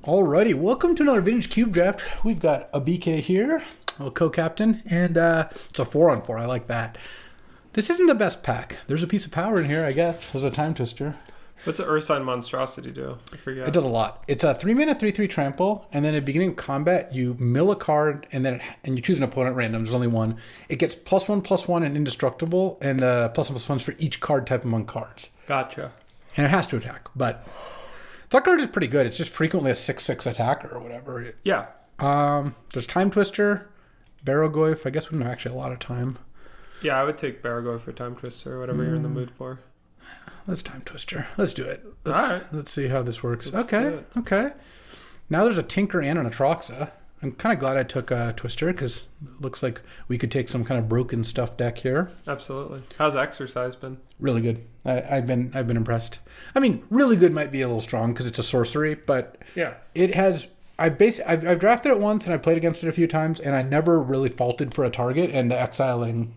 Alrighty, welcome to another Vintage Cube Draft. We've got a BK here, a co-captain, and it's a 4-on-4. I like that. This isn't the best pack. There's a piece of power in here, I guess. There's a time twister. What's an Ursine Monstrosity do? I forget. It does a lot. It's a 3-mana 3/3 trample, and then at the beginning of combat, you mill a card, and you choose an opponent at random. There's only one. It gets +1/+1 and indestructible, and +1/+1s for each card type among cards. Gotcha. And it has to attack, but that card is pretty good. It's just frequently a 6/6 attacker or whatever. Yeah. There's Time Twister, Barrogoyf. I guess we don't have actually a lot of time. Yeah, I would take Barragoy for Time Twister or whatever you're in the mood for. Let's Time Twister. Let's do it. All right. Let's see how this works. Let's do it. Okay. Now there's a Tinker and an Atraxa. I'm kind of glad I took a Twister because it looks like we could take some kind of broken stuff deck here. Absolutely. How's exercise been? Really good. I've been impressed. I mean, really good might be a little strong because it's a sorcery, but Yeah. it has. I've drafted it once and I played against it a few times, and I never really faulted for a target. And the exiling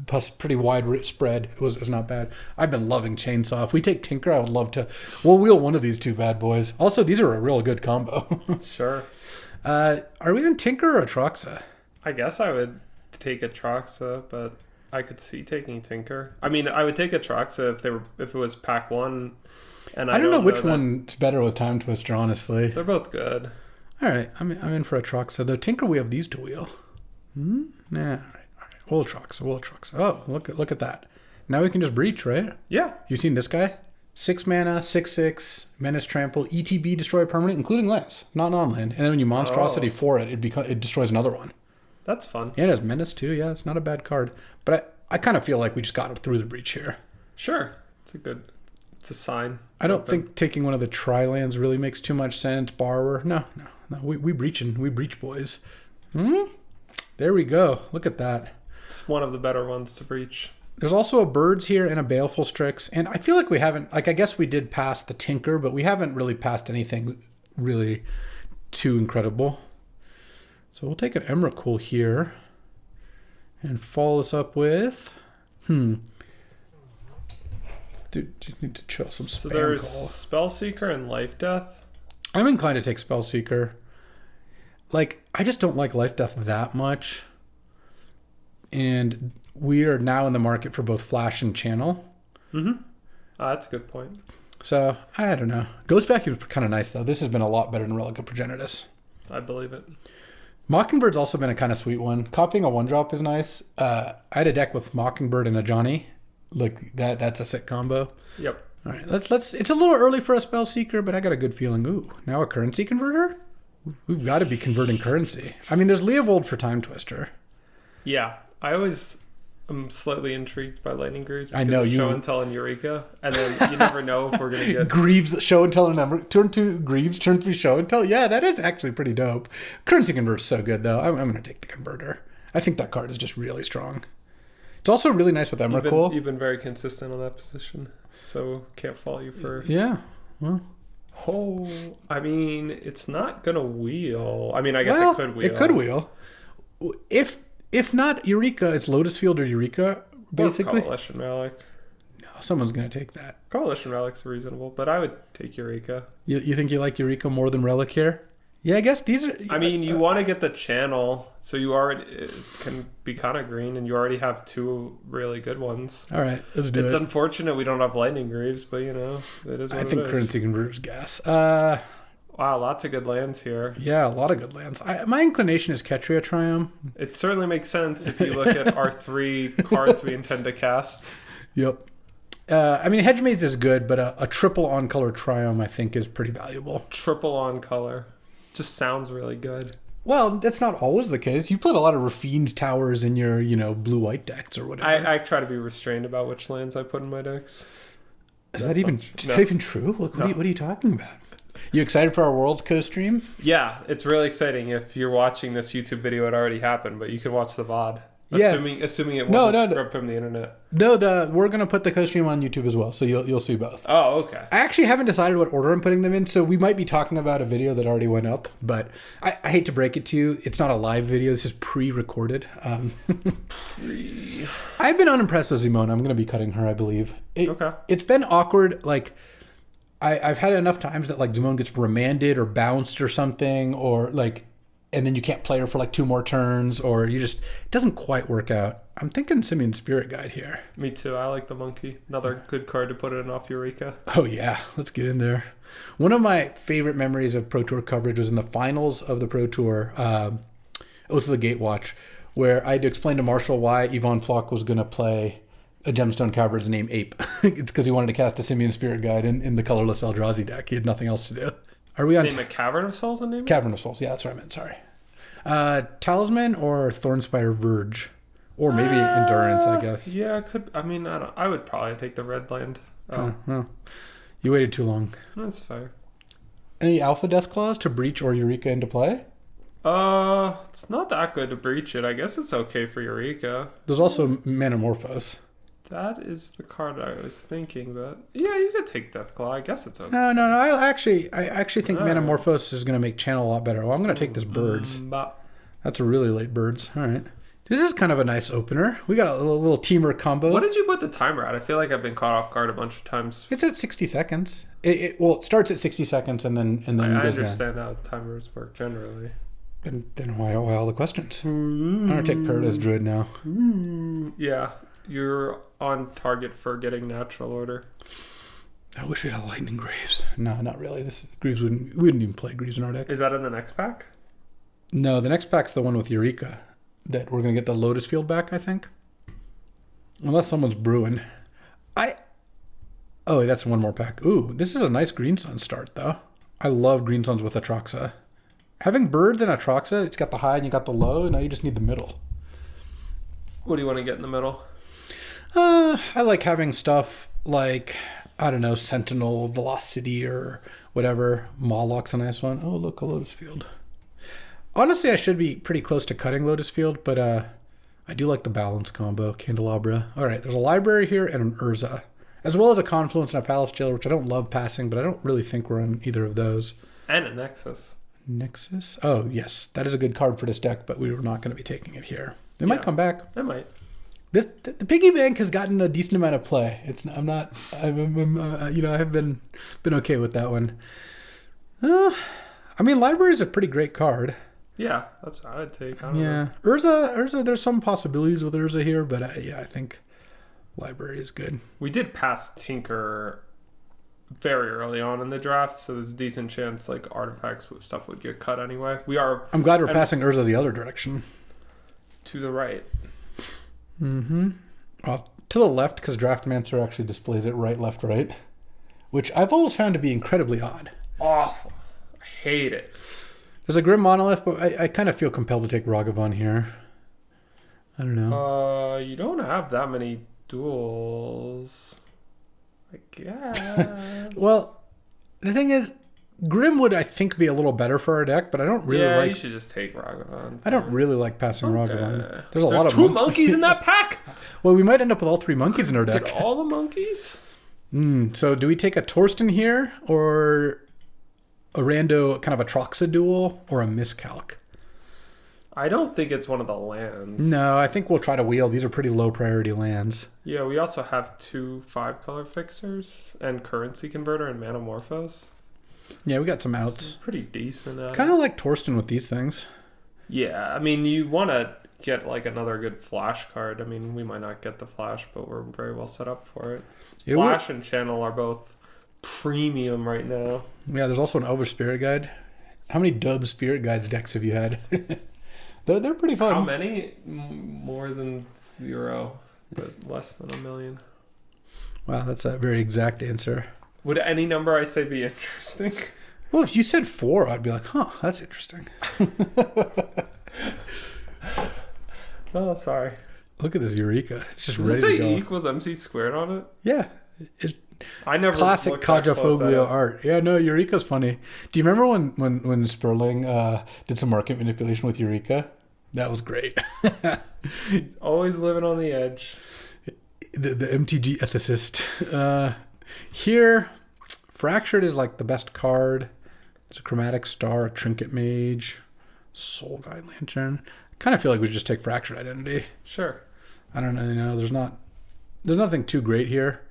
plus pretty wide spread was not bad. I've been loving Chainsaw. If we take Tinker, I would love to. We'll wheel one of these two bad boys. Also, these are a real good combo. Sure. Are we in Tinker or Atraxa? I guess I would take Atraxa, but I could see taking Tinker. I mean, I would take Atraxa if it was pack one. And I don't know which one's better with Time Twister, honestly. They're both good. All right, I'm in for Atraxa. The Tinker, we have these to wheel. Nah, all right. We'll Atraxa. Oh, look at that. Now we can just breach, right? Yeah. You've seen this guy? 6 mana, 6/6, Menace Trample, ETB, destroy a permanent, including lands, not non-land. And then when you Monstrosity for it, it destroys another one. That's fun. Yeah, it has Menace too. Yeah, it's not a bad card. But I kind of feel like we just got through the breach here. Sure. It's a sign. I don't think taking one of the tri-lands really makes too much sense. Borrower. No. We breach, boys. There we go. Look at that. It's one of the better ones to breach. There's also a Birds here and a Baleful Strix. And I feel like we haven't, I guess we did pass the Tinker, but we haven't really passed anything really too incredible. So we'll take an Emrakul here and follow this up with, Dude, just need to chill some spam. So there's calls. Spellseeker and Life Death. I'm inclined to take Spellseeker. I just don't like Life Death that much. And we are now in the market for both Flash and Channel. Mm-hmm. That's a good point. So, I don't know. Ghost Vacuum is kind of nice, though. This has been a lot better than Relic of Progenitus. I believe it. Mockingbird's also been a kind of sweet one. Copying a 1-drop is nice. I had a deck with Mockingbird and a Johnny. That's a sick combo. Yep. All right, let's. It's a little early for a Spellseeker, but I got a good feeling. Ooh, now a currency converter? We've got to be converting currency. I mean, there's Leovold for Time Twister. Yeah. I'm slightly intrigued by Lightning Greaves because I know of you. Show and Tell and Eureka, and then you never know if we're gonna get Greaves, Show and Tell, and number. Turn 2 Greaves, turn 3 Show and Tell. Yeah, that is actually pretty dope. Currency converter's so good though. I'm gonna take the converter. I think that card is just really strong. It's also really nice with Emrakul. You've been very consistent on that position, so can't fault you for. Yeah. Well. Oh, I mean, it's not gonna wheel. I mean, I guess it could wheel. It could wheel. If not Eureka, it's Lotus Field or Eureka, basically. Or Coalition Relic. No, someone's going to take that. Coalition Relic's reasonable, but I would take Eureka. You think you like Eureka more than Relic here? Yeah, I guess these are... I mean, you want to get the channel, so you already can be kind of green, and you already have 2 really good ones. All right, let's do it. It's unfortunate we don't have Lightning Greaves, but, it is what it is. I think Currency Converter's gas. Wow, lots of good lands here. Yeah, a lot of good lands. My inclination is Ketria Triumph. It certainly makes sense if you look at our 3 cards we intend to cast. Yep. I mean, Hedgemaze is good, but a triple on-color Triumph, I think, is pretty valuable. Triple on-color. Just sounds really good. Well, that's not always the case. You played a lot of Rafine's Towers in your, blue-white decks or whatever. I try to be restrained about which lands I put in my decks. Is that even true? What are you talking about? You excited for our Worlds co-stream? Yeah, it's really exciting. If you're watching this YouTube video, it already happened, but you can watch the VOD. Yeah. Assuming it wasn't scrubbed from the internet. No, we're gonna put the co-stream on YouTube as well, so you'll see both. Oh, okay. I actually haven't decided what order I'm putting them in, so we might be talking about a video that already went up. But I hate to break it to you, it's not a live video. This is pre-recorded. I've been unimpressed with Zimona. I'm gonna be cutting her, I believe. Okay. It's been awkward. I've had enough times that like Zimone gets remanded or bounced or something, or like, and then you can't play her for like 2 more turns, or it doesn't quite work out. I'm thinking Simian Spirit Guide here. Me too. I like the monkey. Another good card to put in off Eureka. Oh yeah, let's get in there. One of my favorite memories of Pro Tour coverage was in the finals of the Pro Tour, Oath of the Gatewatch, where I had to explain to Marshall why Yvonne Flock was going to play a Gemstone Cowbird's name Ape. It's because he wanted to cast a Simian Spirit Guide in the colorless Eldrazi deck. He had nothing else to do. Are we on Name a Cavern of Souls and name it? Cavern of Souls? Yeah, that's what I meant. Sorry. Talisman or Thornspire Verge, or maybe Endurance. I guess. Yeah, I could. I mean, I would probably take the red land. Oh. You waited too long. That's fair. Any Alpha Death Claws to breach or Eureka into play? It's not that good to breach it. I guess it's okay for Eureka. There's also Manamorphose. That is the card I was thinking, but yeah, you could take Deathclaw. I guess it's okay. No. I actually think Manamorphose is going to make Channel a lot better. Well, I'm going to take this Birds. That's a really late Birds. All right. This is kind of a nice opener. We got a little teamer combo. What did you put the timer at? I feel like I've been caught off guard a bunch of times. It's at 60 seconds. It starts at 60 seconds and then I goes understand how timers work generally. down. Then why all the questions? I'm going to take Paradise Druid now. Yeah, you're on target for getting natural order. I wish we had a Lightning Greaves. No, not really. We wouldn't even play Greaves in our deck. Is that in the next pack? No, the next pack's the one with Eureka. That we're going to get the Lotus Field back, I think. Unless someone's brewing. Oh, that's one more pack. Ooh, this is a nice Green Sun start, though. I love Green Suns with Atraxa. Having Birds and Atraxa, it's got the high and you got the low. Now you just need the middle. What do you want to get in the middle? I like having stuff like, I don't know, Sentinel, Velocity, or whatever. Moloch's a nice one. Oh, look, a Lotus Field. Honestly, I should be pretty close to cutting Lotus Field, but I do like the balance combo, Candelabra. All right, there's a library here and an Urza, as well as a Confluence and a Palace Jailer, which I don't love passing, but I don't really think we're on either of those. And a Nexus. Nexus? Oh, yes. That is a good card for this deck, but we were not going to be taking it here. It might come back. It might. The piggy bank has gotten a decent amount of play. I have been okay with that one. I mean, Library is a pretty great card. Yeah, that's what I would take. I don't know. Urza, there's some possibilities with Urza here, but I think Library is good. We did pass Tinker very early on in the draft, so there's a decent chance like artifacts stuff would get cut anyway. I'm glad we're passing Urza the other direction. To the right. Mm-hmm. To the left, because Draftmancer actually displays it right, left, right, which I've always found to be incredibly odd. Awful. I hate it. There's a Grim Monolith, but I kind of feel compelled to take Ragavan here. I don't know. You don't have that many duels, I guess. Well, the thing is, Grim would, I think, be a little better for our deck, but I don't really like... you should just take Ragavan. I don't really like passing Ragavan. There's a lot of two monkeys in that pack! Well, we might end up with all 3 monkeys in our deck. Get all the monkeys? So do we take a Torsten here, or a rando kind of a Troxa duel, or a Miscalc? I don't think it's one of the lands. No, I think we'll try to wheel. These are pretty low priority lands. Yeah, we also have 2 5-color fixers, and Currency Converter, and Manamorphose. Yeah, we got some outs. Pretty decent. Kind of like Torsten with these things. Yeah, I mean, you want to get like another good flash card. I mean, we might not get the flash, but we're very well set up for it. Flash and Channel are both premium right now. Yeah, there's also an Elvish Spirit Guide. How many Dub Spirit Guides decks have you had? they're pretty fun. How many? More than 0, but less than 1 million. Wow, that's a very exact answer. Would any number I say be interesting? Well, if you said 4, I'd be like, huh, that's interesting. Oh, sorry. Look at this Eureka. It's just Does ready it say to go. E equals MC squared on it? Yeah. I never Classic looked that close at Cajafoglio it. art. Yeah, no, Eureka's funny. Do you remember when Sperling did some market manipulation with Eureka? That was great. He's always living on the edge. The MTG ethicist. Here, Fractured is like the best card. It's a Chromatic Star, a Trinket Mage, Soul Guide Lantern. I kind of feel like we should just take Fractured Identity. Sure. I don't know. There's nothing too great here.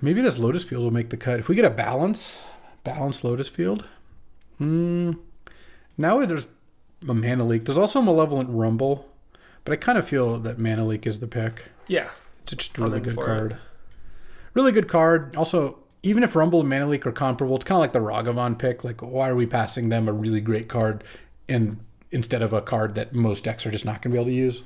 Maybe this Lotus Field will make the cut. If we get a balanced Lotus Field. Now there's a Mana Leak. There's also Malevolent Rumble. But I kind of feel that Mana Leak is the pick. Yeah. It's just a really good card. Really good card. Also, even if Rumble and Mana Leak are comparable, it's kind of like the Ragavan pick. Like, why are we passing them a really great card instead of a card that most decks are just not going to be able to use?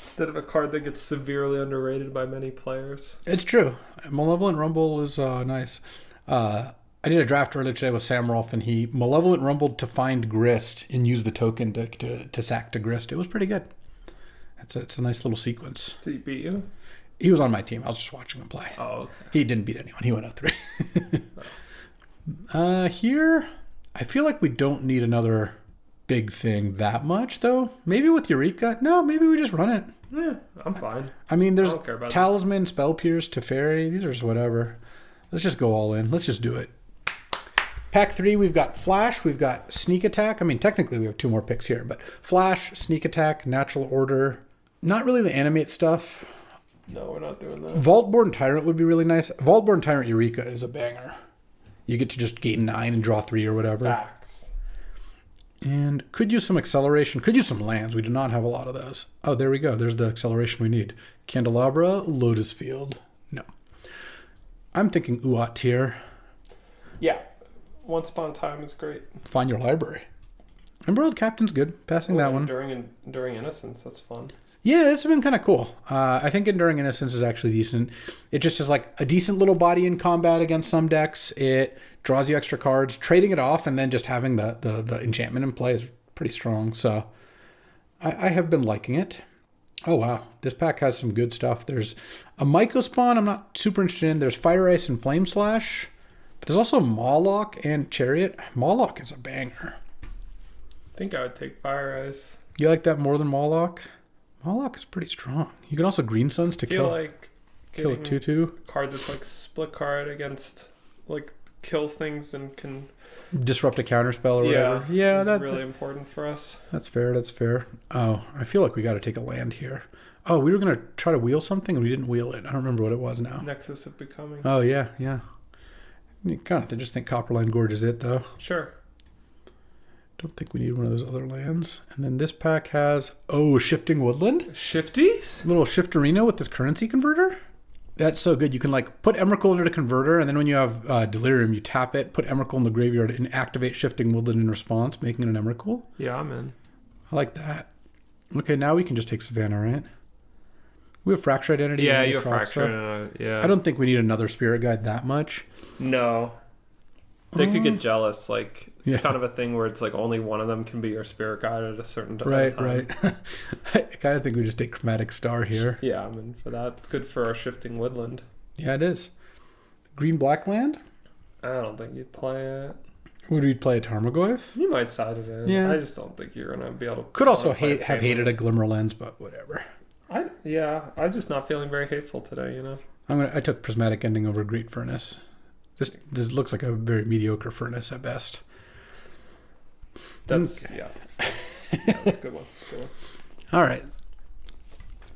Instead of a card that gets severely underrated by many players. It's true. Malevolent Rumble is nice. I did a draft earlier today with Sam Rolfe, and he Malevolent Rumbled to find Grist and use the token to sack to Grist. It was pretty good. It's a nice little sequence. Did he beat you? He was on my team. I was just watching him play. Oh, okay. He didn't beat anyone. He went 0-3. Here, I feel like we don't need another big thing that much, though. Maybe with Eureka. No, maybe we just run it. Yeah, I'm fine. I mean, there's Talisman, Spell Pierce, Teferi. These are just whatever. Let's just go all in. Let's just do it. Pack 3, we've got Flash, we've got Sneak Attack. I mean, technically we have 2 more picks here, but Flash, Sneak Attack, Natural Order. Not really the animate stuff. No, we're not doing that. Vaultborn Tyrant would be really nice. Vaultborn Tyrant Eureka is a banger. You get to just gain 9 and draw 3 or whatever. Facts. And could use some acceleration. Could use some lands. We do not have a lot of those. Oh, there we go. There's the acceleration we need. Candelabra, Lotus Field. No. I'm thinking Uat here. Yeah. Once Upon a Time is great. Find Your Library. Emerald Captain's good. Passing that one. Enduring Innocence, that's fun. Yeah, this has been kind of cool. I think Enduring Innocence is actually decent. It just is like a decent little body in combat against some decks. It draws you extra cards. Trading it off and then just having the enchantment in play is pretty strong. So I have been liking it. Oh, wow. This pack has some good stuff. There's a Myco Spawn I'm not super interested in. There's Fire Ice and Flame Slash. But there's also Mawlock and Chariot. Mawlock is a banger. I think I would take Fire Ice. You like that more than Mawlock? Mawlock is pretty strong. You can also Green Suns to kill a 2/2. Card that's like split card against, like, kills things and can disrupt a counterspell or whatever. Yeah, that's really important for us. That's fair. Oh, I feel like we got to take a land here. Oh, we were going to try to wheel something and we didn't wheel it. I don't remember what it was now. Nexus of Becoming. Oh, yeah. You kind of just think Copperline Gorge is it, though. Sure. Don't think we need one of those other lands. And then this pack has, Shifting Woodland. Shifties? Little Shifterino with this currency converter. That's so good. You can like put Emrakul into the converter, and then when you have Delirium, you tap it, put Emrakul in the graveyard, and activate Shifting Woodland in response, making it an Emrakul. Yeah, I'm in. I like that. Okay, now we can just take Savannah, right? We have Fracture Identity. Yeah, you have Fracture. Yeah. I don't think we need another Spirit Guide that much. No. They could get jealous. Like, it's kind of a thing where it's like only one of them can be your Spirit Guide at a certain time. Right. I kind of think we just take Chromatic Star here. Yeah, I'm in for that. It's good for our Shifting Woodland. Yeah, it is. Green-black land? I don't think you'd play it. Would we play a Tarmogoyf? You might side it in. Yeah. I just don't think you're going to be able to... Could also have hated a Glimmer Lens, but whatever. I'm just not feeling very hateful today, you know? I took Prismatic Ending over Great Furnace. This looks like a very mediocre furnace at best. That's a good one. All right.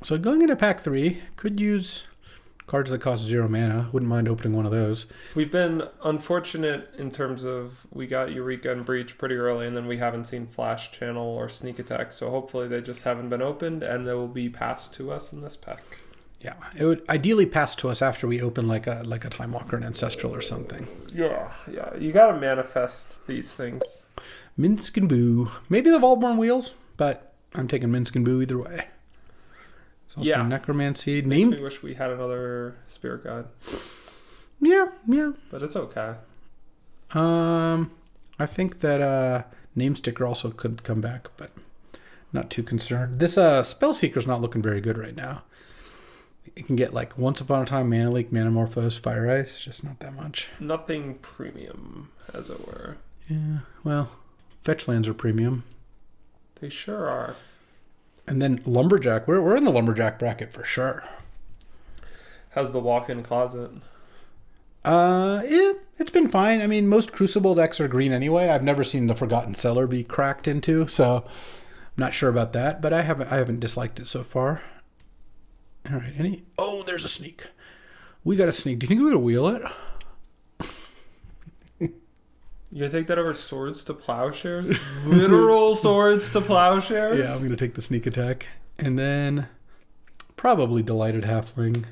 So going into pack 3, could use cards that cost 0 mana. Wouldn't mind opening one of those. We've been unfortunate in terms of we got Eureka and Breach pretty early, and then we haven't seen Flash Channel or Sneak Attack. So hopefully they just haven't been opened, and they will be passed to us in this pack. Yeah, it would ideally pass to us after we open like a Time Walker and Ancestral or something. Yeah. You gotta manifest these things. Minsk and Boo. Maybe the Vaultborn Wheels, but I'm taking Minsk and Boo either way. It's also Necromancy. Makes me wish we had another Spirit Guide. Yeah. But it's okay. I think that Name Sticker also could come back, but not too concerned. This Spellseeker's not looking very good right now. It can get like Once Upon a Time, Mana Leak, Manamorphose, Fire Ice, just not that much. Nothing premium, as it were. Yeah, well, fetch lands are premium. They sure are. And then Lumberjack, we're in the Lumberjack bracket for sure. How's the walk-in closet? It's been fine. I mean, most Crucible decks are green anyway. I've never seen the Forgotten Cellar be cracked into, so I'm not sure about that, but I haven't disliked it so far. All right, there's a sneak. We got to sneak. Do you think we would wheel it? You gonna take that over swords to plowshares? Literal swords to plowshares? Yeah, I'm going to take the sneak attack. And then probably Delighted Halfling.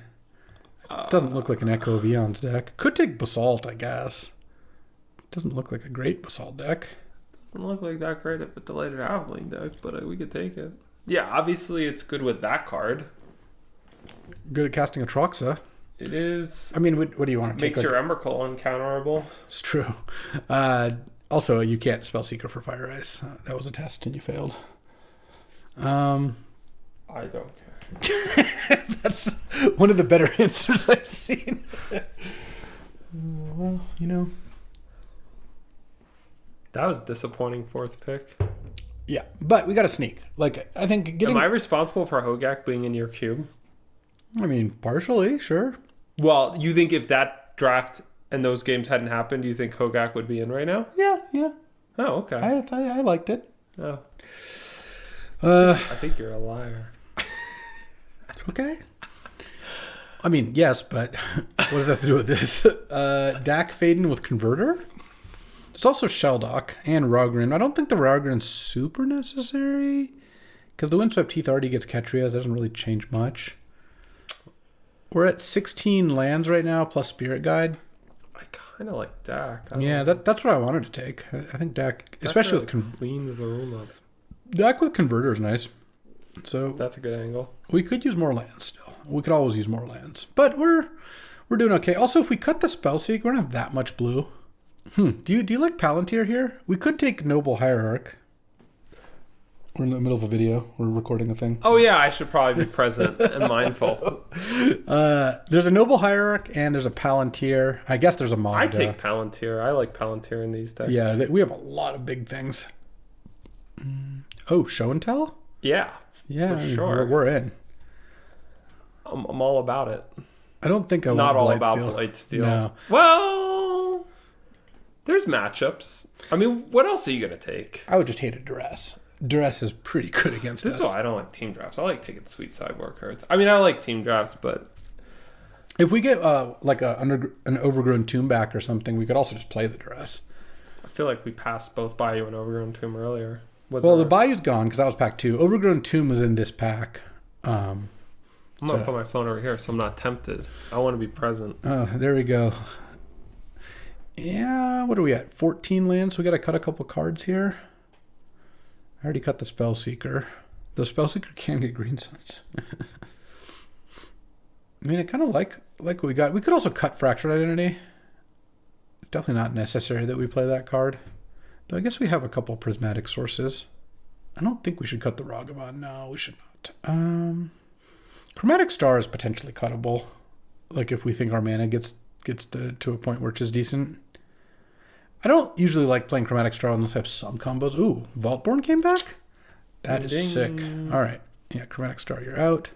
Doesn't look like an Echo of Eons deck. Could take Basalt, I guess. Doesn't look like a great Basalt deck. Doesn't look like that great of a Delighted Halfling deck, but we could take it. Yeah, obviously it's good with that card. Good at casting Atroxa. It is. I mean, what do you want to take? Makes your Embercall uncounterable. It's true. Also, you can't spell Seeker for Fire Ice. That was a test and you failed. I don't care. That's one of the better answers I've seen. Well, you know. That was disappointing fourth pick. Yeah, but we got to sneak. Like, I think getting... Am I responsible for Hogak being in your cube? I mean, partially, sure. Well, you think if that draft and those games hadn't happened, do you think Hogak would be in right now? Yeah. Oh, okay. I liked it. Oh. I think you're a liar. Okay. I mean, yes, but what does that have to do with this? Dak Faden with Converter. There's also Sheldock and Rogrin. I don't think the Rogrin's super necessary because the Windswept Heath already gets Ketrias. Doesn't really change much. We're at 16 lands right now plus Spirit Guide. I kind of like Dak. That's what I wanted to take. I think Dak, especially with cleans the room up. Dak with Converter is nice. So that's a good angle. We could use more lands still. We could always use more lands, but we're doing okay. Also, if we cut the Spellseek, we don't have that much blue. Do you like Palantir here? We could take Noble Hierarch. We're in the middle of a video. We're recording a thing. Oh yeah, I should probably be present and mindful. There's a Noble Hierarch and there's a Palantir. I guess there's a Magda. I take Palantir. I like Palantir in these decks. Yeah, we have a lot of big things. Oh, Show and Tell? Yeah. Yeah, for sure. We're in. I'm all about it. I don't think I not all Blightsteel. about Blightsteel. No. Well, there's matchups. I mean, what else are you gonna take? I would just hate a Duress. Duress is pretty good against us. This is why I don't like team drafts. I like taking sweet sideboard cards. I mean, I like team drafts, but if we get like an Overgrown Tomb back or something, we could also just play the Duress. I feel like we passed both Bayou and Overgrown Tomb earlier. The Bayou's gone because that was pack 2. Overgrown Tomb was in this pack. I'm going to put my phone over here so I'm not tempted. I want to be present. Oh, there we go. Yeah, what are we at? 14 lands. So we got to cut a couple cards here. I already cut the Spellseeker. The Spellseeker can get Green Suns. I mean, I kind of like what we got. We could also cut Fractured Identity. It's definitely not necessary that we play that card. Though I guess we have a couple prismatic sources. I don't think we should cut the Ragavan. No, we should not. Chromatic Star is potentially cuttable. Like if we think our mana gets to a point where it's just decent. I don't usually like playing Chromatic Star unless I have some combos. Ooh, Vaultborn came back? That is sick. All right. Yeah, Chromatic Star, you're out.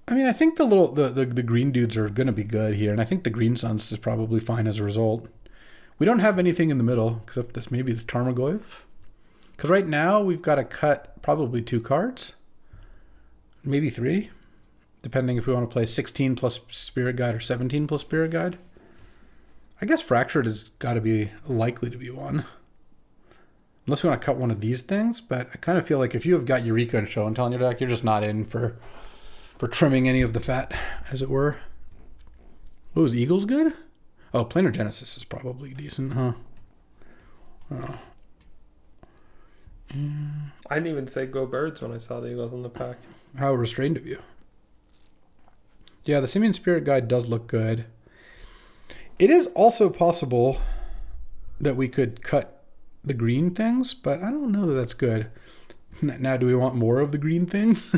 I mean, I think the green dudes are going to be good here, and I think the Green Suns is probably fine as a result. We don't have anything in the middle, except this Tarmogoyf. Because right now, we've got to cut probably 2 cards. Maybe 3. Depending if we want to play 16 plus Spirit Guide or 17 plus Spirit Guide. I guess Fractured has got to be likely to be one. Unless we want to cut one of these things. But I kind of feel like if you have got Eureka and Show and Tell in your deck, you're just not in for trimming any of the fat, as it were. Oh, is Eagles good? Oh, Planar Genesis is probably decent, huh? Oh. I didn't even say go Birds when I saw the Eagles in the pack. How restrained of you. Yeah, the Simian Spirit Guide does look good. It is also possible that we could cut the green things, but I don't know that that's good. Now, do we want more of the green things?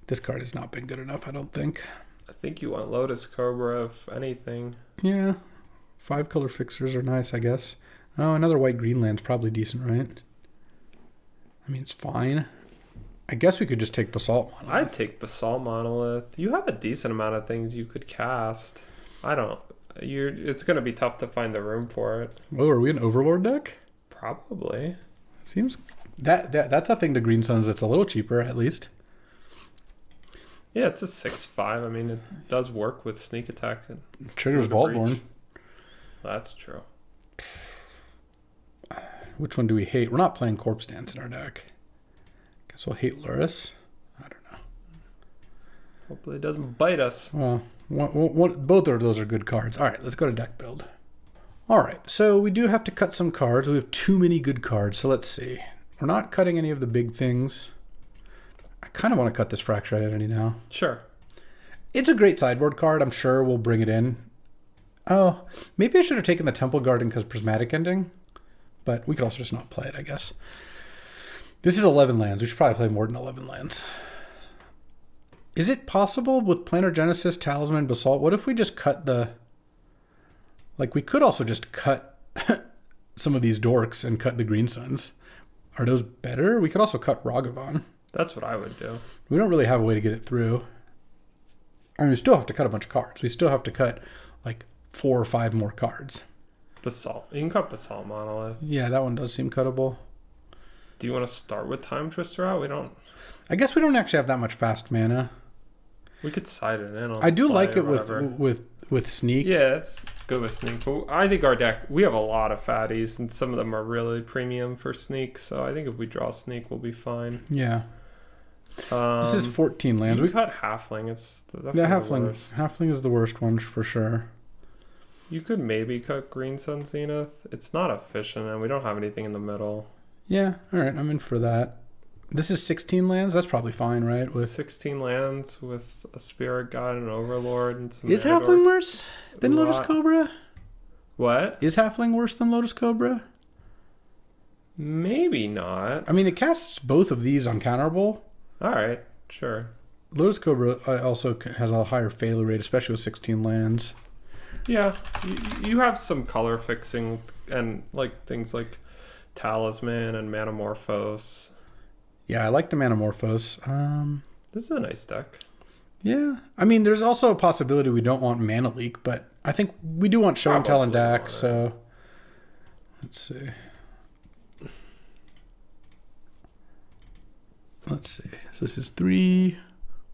This card has not been good enough, I don't think. I think you want Lotus Cobra, if anything. Yeah. 5 color fixers are nice, I guess. Oh, another white green land's probably decent, right? I mean, it's fine. I guess we could just take Basalt Monolith. I'd take Basalt Monolith. You have a decent amount of things you could cast. I don't. It's going to be tough to find the room for it. Oh, are we an Overlord deck? Probably. Seems that's a thing to Green Suns that's a little cheaper, at least. Yeah, it's a 6/5. I mean, it does work with sneak attack. And Triggers Vaultborn. That's true. Which one do we hate? We're not playing Corpse Dance in our deck. Guess we'll hate Luris. I don't know. Hopefully it doesn't bite us. Well, both of those are good cards. All right, let's go to deck build. All right, so we do have to cut some cards. We have too many good cards, so let's see. We're not cutting any of the big things. I kind of want to cut this Fracture Identity now. Sure. It's a great sideboard card. I'm sure we'll bring it in. Oh, maybe I should have taken the Temple Garden because Prismatic Ending. But we could also just not play it, I guess. This is 11 lands. We should probably play more than 11 lands. Is it possible with Planar Genesis, Talisman, Basalt? What if we just cut the... Like, we could also just cut some of these dorks and cut the Green Suns. Are those better? We could also cut Ragavan. That's what I would do. We don't really have a way to get it through. I mean, we still have to cut a bunch of cards. We still have to cut, like, 4 or 5 more cards. Basalt. You can cut Basalt Monolith. Yeah, that one does seem cuttable. Do you want to start with Time Twister out? We don't... I guess we don't actually have that much fast mana. We could side it in. I do like it with Sneak. Yeah, it's good with Sneak. But I think our deck, we have a lot of fatties, and some of them are really premium for Sneak. So I think if we draw Sneak, we'll be fine. Yeah. This is 14 lands. We cut Halfling. It's the worst. Halfling is the worst one for sure. You could maybe cut Green Sun Zenith. It's not efficient, and we don't have anything in the middle. Yeah, all right, I'm in for that. This is 16 lands? That's probably fine, right? With 16 lands with a Spirit Guide and an Overlord and some... Is Halfling worse than Lotus Cobra? What? Is Halfling worse than Lotus Cobra? Maybe not. I mean, it casts both of these uncounterable. All right, sure. Lotus Cobra also has a higher failure rate, especially with 16 lands. Yeah, you have some color fixing and like things like Talisman and Manamorphose. Yeah, I like the Manamorphose. This is a nice deck. Yeah, I mean, there's also a possibility we don't want Mana Leak, but I think we do want Show and Tell and Dax, so let's see. So this is 3,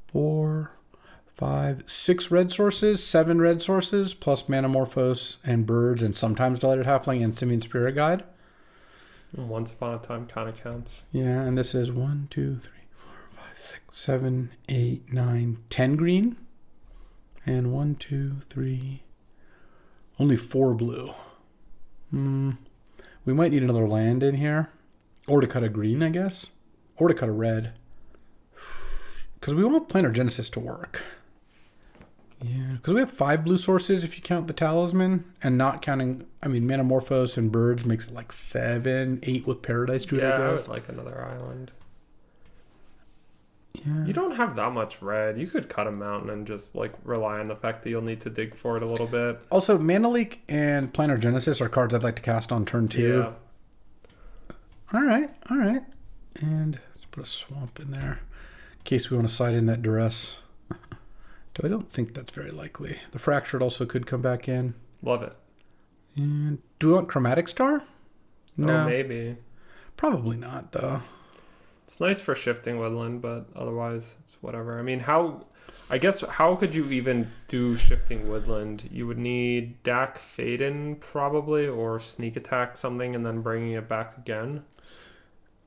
4, 5, 6 red sources, 7 red sources, plus Manamorphose and Birds, and sometimes Delighted Halfling and Simian Spirit Guide. Once Upon a Time kind of counts. Yeah, and this is 1, 2, 3, 4, 5, 6, 7, 8, 9, 10 green. And 1, 2, 3, only 4 blue. We might need another land in here. Or to cut a green, I guess. Or to cut a red. Because we want Planar Genesis to work. Yeah, because we have 5 blue sources if you count the Talisman. And not counting, I mean, Manamorphose and Birds makes it like 7, 8 with Paradise Druid, yeah, I guess. I would like another island. Yeah. You don't have that much red. You could cut a mountain and just like rely on the fact that you'll need to dig for it a little bit. Also, Mana Leak and Planar Genesis are cards I'd like to cast on turn 2. Yeah. All right. And let's put a Swamp in there in case we want to side in that Duress. Though I don't think that's very likely. The Fractured also could come back in. Love it. And do we want Chromatic Star? No. Oh, maybe. Probably not, though. It's nice for shifting woodland, but otherwise it's whatever. I mean, how could you even do shifting woodland? You would need Dak Faden probably, or sneak attack something and then bringing it back again.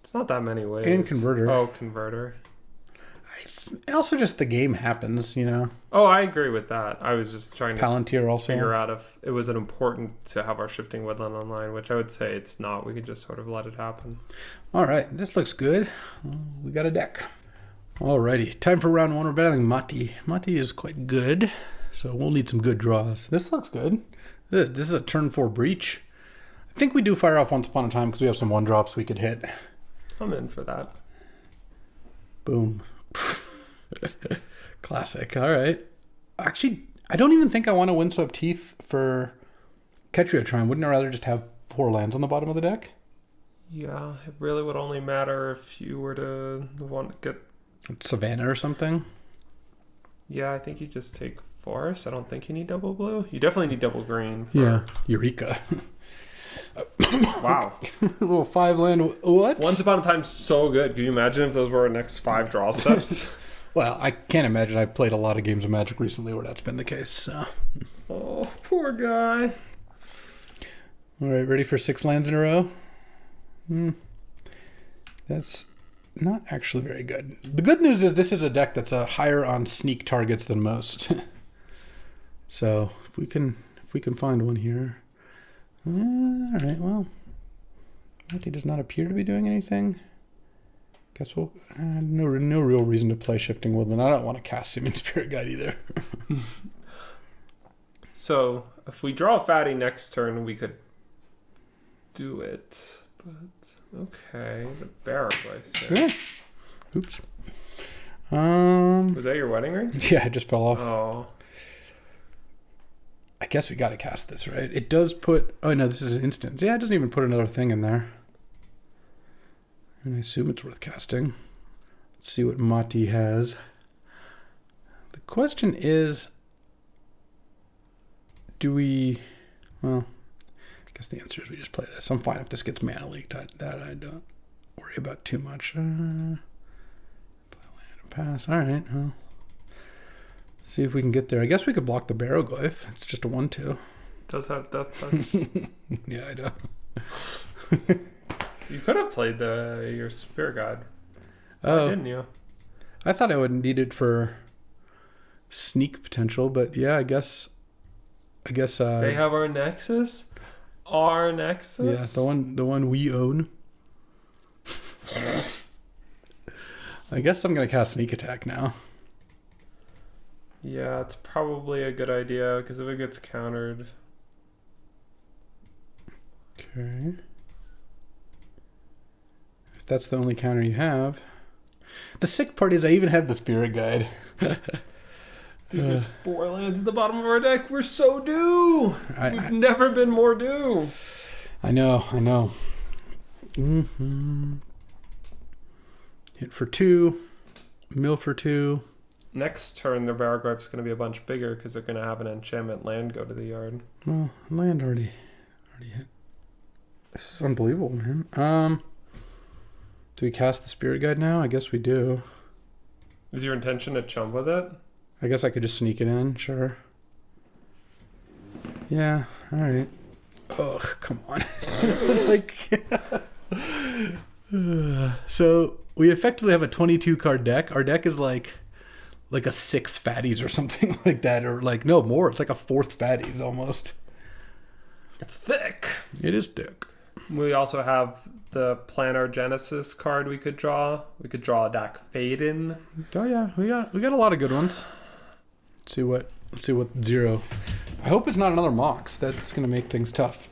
It's not that many ways. And Converter. Oh, Converter. Also, just the game happens, you know. Oh, I agree with that. I was just trying to Palantir also figure out if it was important to have our shifting woodland online, which I would say it's not. We could just sort of let it happen. All right, this looks good. We got a deck. Alrighty, time for round 1. We're battling Mati. Mati is quite good, so we'll need some good draws. This looks good. This is a turn 4 breach. I think we do fire off Once Upon a Time because we have some 1-drops we could hit. I'm in for that. Boom. Classic. All right. Actually, I don't even think I want to Windswept Teeth for Ketria. Wouldn't I rather just have 4 lands on the bottom of the deck? Yeah, it really would only matter if you were to want to get Savannah or something. Yeah, I think you just take Forest. I don't think you need double blue. You definitely need double green. Yeah, Eureka. Wow. A little 5 land. What? Once Upon a Time, so good. Can you imagine if those were our next 5 draw steps? Well, I can't imagine. I've played a lot of games of Magic recently where that's been the case. So. Oh, poor guy. All right, ready for 6 lands in a row? That's not actually very good. The good news is this is a deck that's higher on sneak targets than most. So if we can find one here. All right, well, Monty does not appear to be doing anything. Guess we'll no real reason to play Shifting Woodland. I don't want to cast Simian Spirit Guide either. So if we draw a fatty next turn, we could do it. But okay, the Barrowboy. Yeah. Oops. Was that your wedding ring? Yeah, it just fell off. Oh. I guess we got to cast this, right? It does put... Oh, no, this is an instance. Yeah, it doesn't even put another thing in there. And I assume it's worth casting. Let's see what Mati has. The question is... Do we... Well, I guess the answer is we just play this. I'm fine if this gets mana leaked. That I don't worry about too much. Play land and pass. All right, well... See if we can get there. I guess we could block the Barrowglyph. It's just a 1/2. Does have death touch. Yeah, I know. You could have played your Spirit Guide. Oh, didn't you? I thought I would need it for sneak potential, but yeah, I guess. They have our Nexus. Our Nexus. Yeah, the one we own. I guess I'm gonna cast Sneak Attack now. Yeah, it's probably a good idea because if it gets countered. Okay. If that's the only counter you have. The sick part is I even have the Spirit Guide. Dude, there's 4 lands at the bottom of our deck. We're so due. We've never been more due. I know. Hit for 2. Mill for 2. Next turn, the Barrowglyph's going to be a bunch bigger because they're going to have an enchantment land go to the yard. Well, land already hit. This is unbelievable, man. Do we cast the Spirit Guide now? I guess we do. Is your intention to chump with it? I guess I could just sneak it in, sure. Yeah, all right. Ugh, come on. So we effectively have a 22 card deck. Our deck is like a 6 fatties or something like that, or no more. It's like a 4th fatties almost. It's thick. It is thick. We also have the Planar Genesis card we could draw. We could draw a Dak Faden. Oh yeah, we got a lot of good ones. Let's see what 0. I hope it's not another Mox. That's gonna make things tough.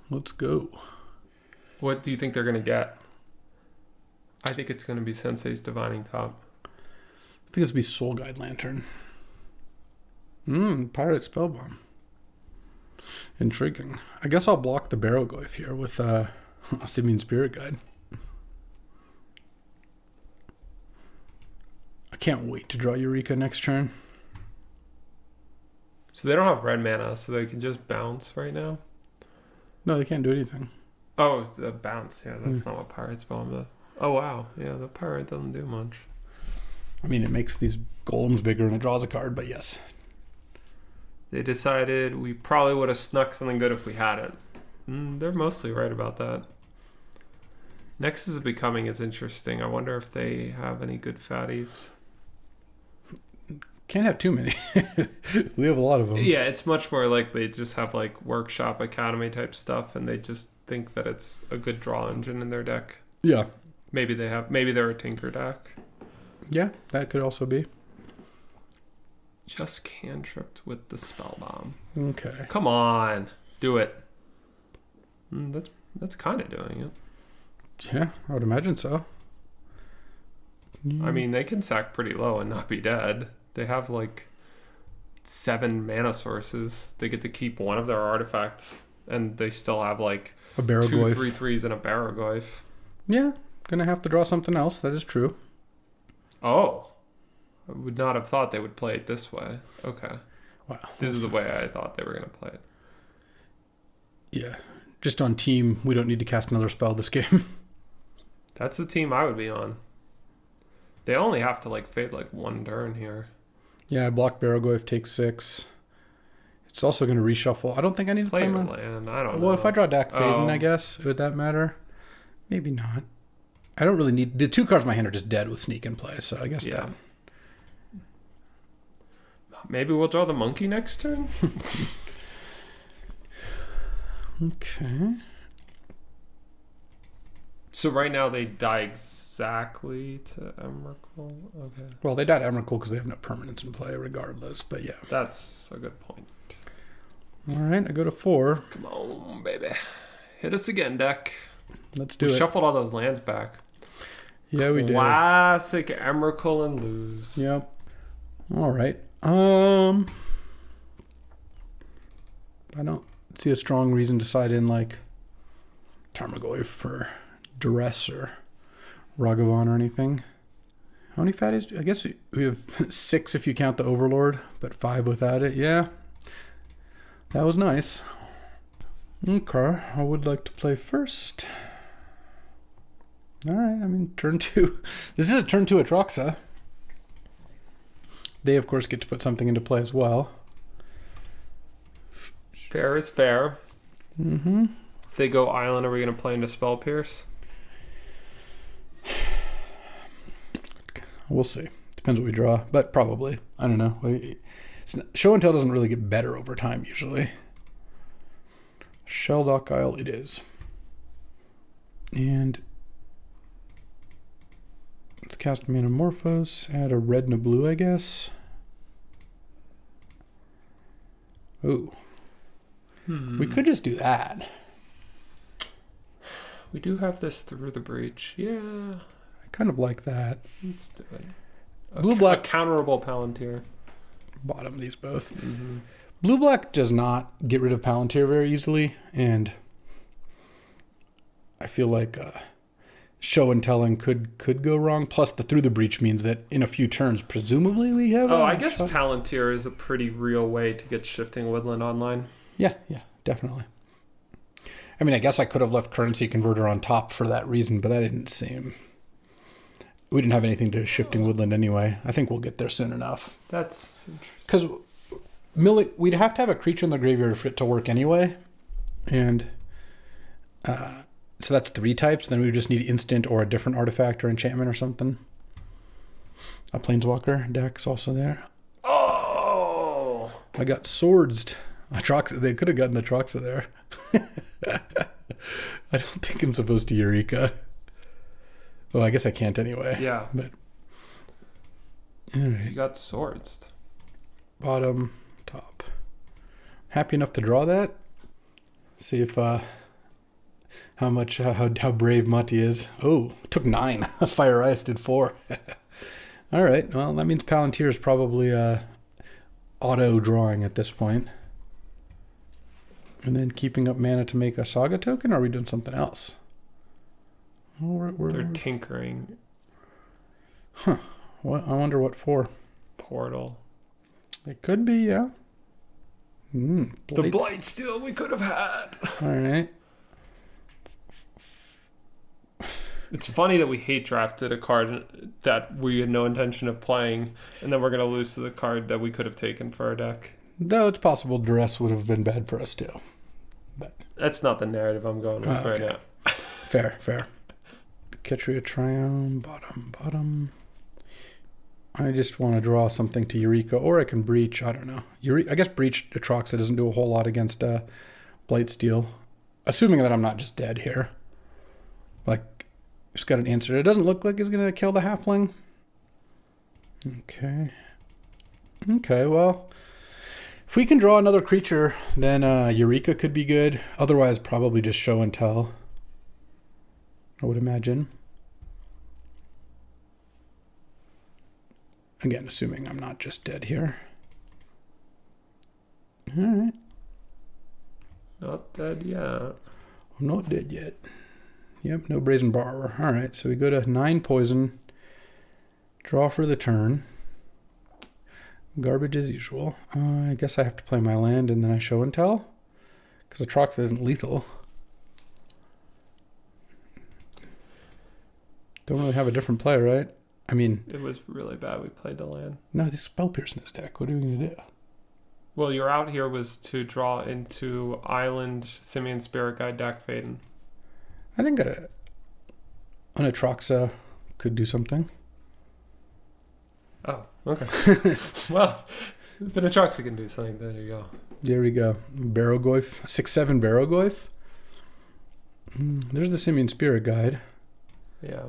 Let's go. What do you think they're gonna get? I think it's gonna be Sensei's Divining Top. I think it's gonna be Soul Guide Lantern. Pirate Spellbomb. Intriguing. I guess I'll block the Barrowglyph here with Simian Spirit Guide. I can't wait to draw Eureka next turn. So they don't have red mana, so they can just bounce right now? No, they can't do anything. Oh, the bounce. Yeah, that's not what Pirate Spellbomb does. Oh, wow. Yeah, the Pirate doesn't do much. I mean, it makes these golems bigger and it draws a card, but yes. They decided we probably would have snuck something good if we had it. They're mostly right about that. Nexus of Becoming is interesting. I wonder if they have any good fatties. Can't have too many. We have a lot of them. Yeah, it's much more like they just have Workshop Academy type stuff and they just think that it's a good draw engine in their deck. Yeah. Maybe they're a Tinker deck. Yeah, that could also be. Just cantripped with the Spellbomb. Okay. Come on. Do it. That's kind of doing it. Yeah, I would imagine so. I mean, they can sack pretty low and not be dead. They have 7 mana sources. They get to keep one of their artifacts, and they still have a Barrowglyph. 2 3/3s and a Barrowglyph. Yeah, gonna have to draw something else. That is true. Oh. I would not have thought they would play it this way. Okay. Wow. This is the way I thought they were going to play it. Yeah. Just on team, we don't need to cast another spell this game. That's the team I would be on. They only have to like fade like one turn here. Yeah, I block Barrowgoyf, take 6. It's also going to reshuffle. I don't think I need to Play play your my... land. I don't know. Well, if I draw Dak Faden, I guess, would that matter? Maybe not. I don't really need... The 2 cards in my hand are just dead with Sneak in play, so I guess that... Maybe we'll draw the monkey next turn? Okay. So right now they die exactly to Emrakul? Okay. Well, they died Emrakul because they have no permanence in play regardless, but yeah. That's a good point. All right, I go to 4. Come on, baby. Hit us again, deck. Let's do it. Shuffled all those lands back. Yeah, we did. Classic Emrakul and lose. Yep. All right. I don't see a strong reason to side in like Tarmogoyf for Duress or Ragavan or anything. How many fatties? I guess we have 6 if you count the Overlord, but 5 without it. Yeah. That was nice. Okay, I would like to play first. All right, I mean, turn 2. This is a turn 2 Atroxa. They, of course, get to put something into play as well. Fair is fair. Mm-hmm. If they go island, are we going to play into Spell Pierce? We'll see. Depends what we draw, but probably. I don't know. Show and Tell doesn't really get better over time, usually. Shelldock Isle it is. And let's cast Manamorphose. Add a red and a blue, I guess. Ooh. We could just do that. We do have this Through the Breach. Yeah. I kind of like that. Let's do it. Blue-black. Counterable Palantir. Bottom these both. Mm-hmm. Blue-black does not get rid of Palantir very easily, and I feel like show and telling could go wrong. Plus, the Through the Breach means that in a few turns, presumably, we have... I guess Palantir is a pretty real way to get Shifting Woodland online. Yeah, definitely. I mean, I guess I could have left Currency Converter on top for that reason, but that didn't seem... We didn't have anything to Shifting Woodland anyway. I think we'll get there soon enough. That's interesting. Because we'd have to have a creature in the graveyard for it to work anyway. And so that's 3 types. Then we would just need instant or a different artifact or enchantment or something. A Planeswalker deck's also there. Oh! I got swords. They could have gotten the Troxa there. I don't think I'm supposed to Eureka. Well, I guess I can't anyway. Yeah. But all right. You got swords. Bottom, top. Happy enough to draw that. See if how brave Mutty is. Oh, took 9. Fire Ice did 4. All right. Well, that means Palantir is probably auto drawing at this point. And then keeping up mana to make a Saga token, or are we doing something else? Oh, They're tinkering. Huh. What? I wonder what for. Portal. It could be, yeah. The Blightsteel we could have had. All right. It's funny that we hate drafted a card that we had no intention of playing, and then we're going to lose to the card that we could have taken for our deck. Though it's possible Duress would have been bad for us too. But that's not the narrative I'm going with right now. Fair. Ketria Triumph, bottom. I just want to draw something to Eureka, or I can Breach. I don't know. I guess Breach Atroxa doesn't do a whole lot against Blightsteel. Assuming that I'm not just dead here. Like, just got an answer. It doesn't look like he's going to kill the halfling. Okay, well, if we can draw another creature, then Eureka could be good. Otherwise, probably just show and tell, I would imagine. Again, assuming I'm not just dead here. All right. Not dead yet. I'm not dead yet. Yep, no Brazen Borrower. All right, so we go to 9 poison. Draw for the turn. Garbage as usual. I guess I have to play my land and then I show and tell. Because Atroxa isn't lethal. Don't really have a different play, right? I mean... It was really bad we played the land. No, this Spell Pierce in this deck. What are we going to do? Well, your out here was to draw into Island, Simian Spirit Guide, Dak Faden. I think an Atraxa could do something. Oh, okay. Well, if an Atraxa can do something, there you go. There we go. Barrogoyf. 6/7 Barrogoyf. There's the Simian Spirit Guide. Yeah.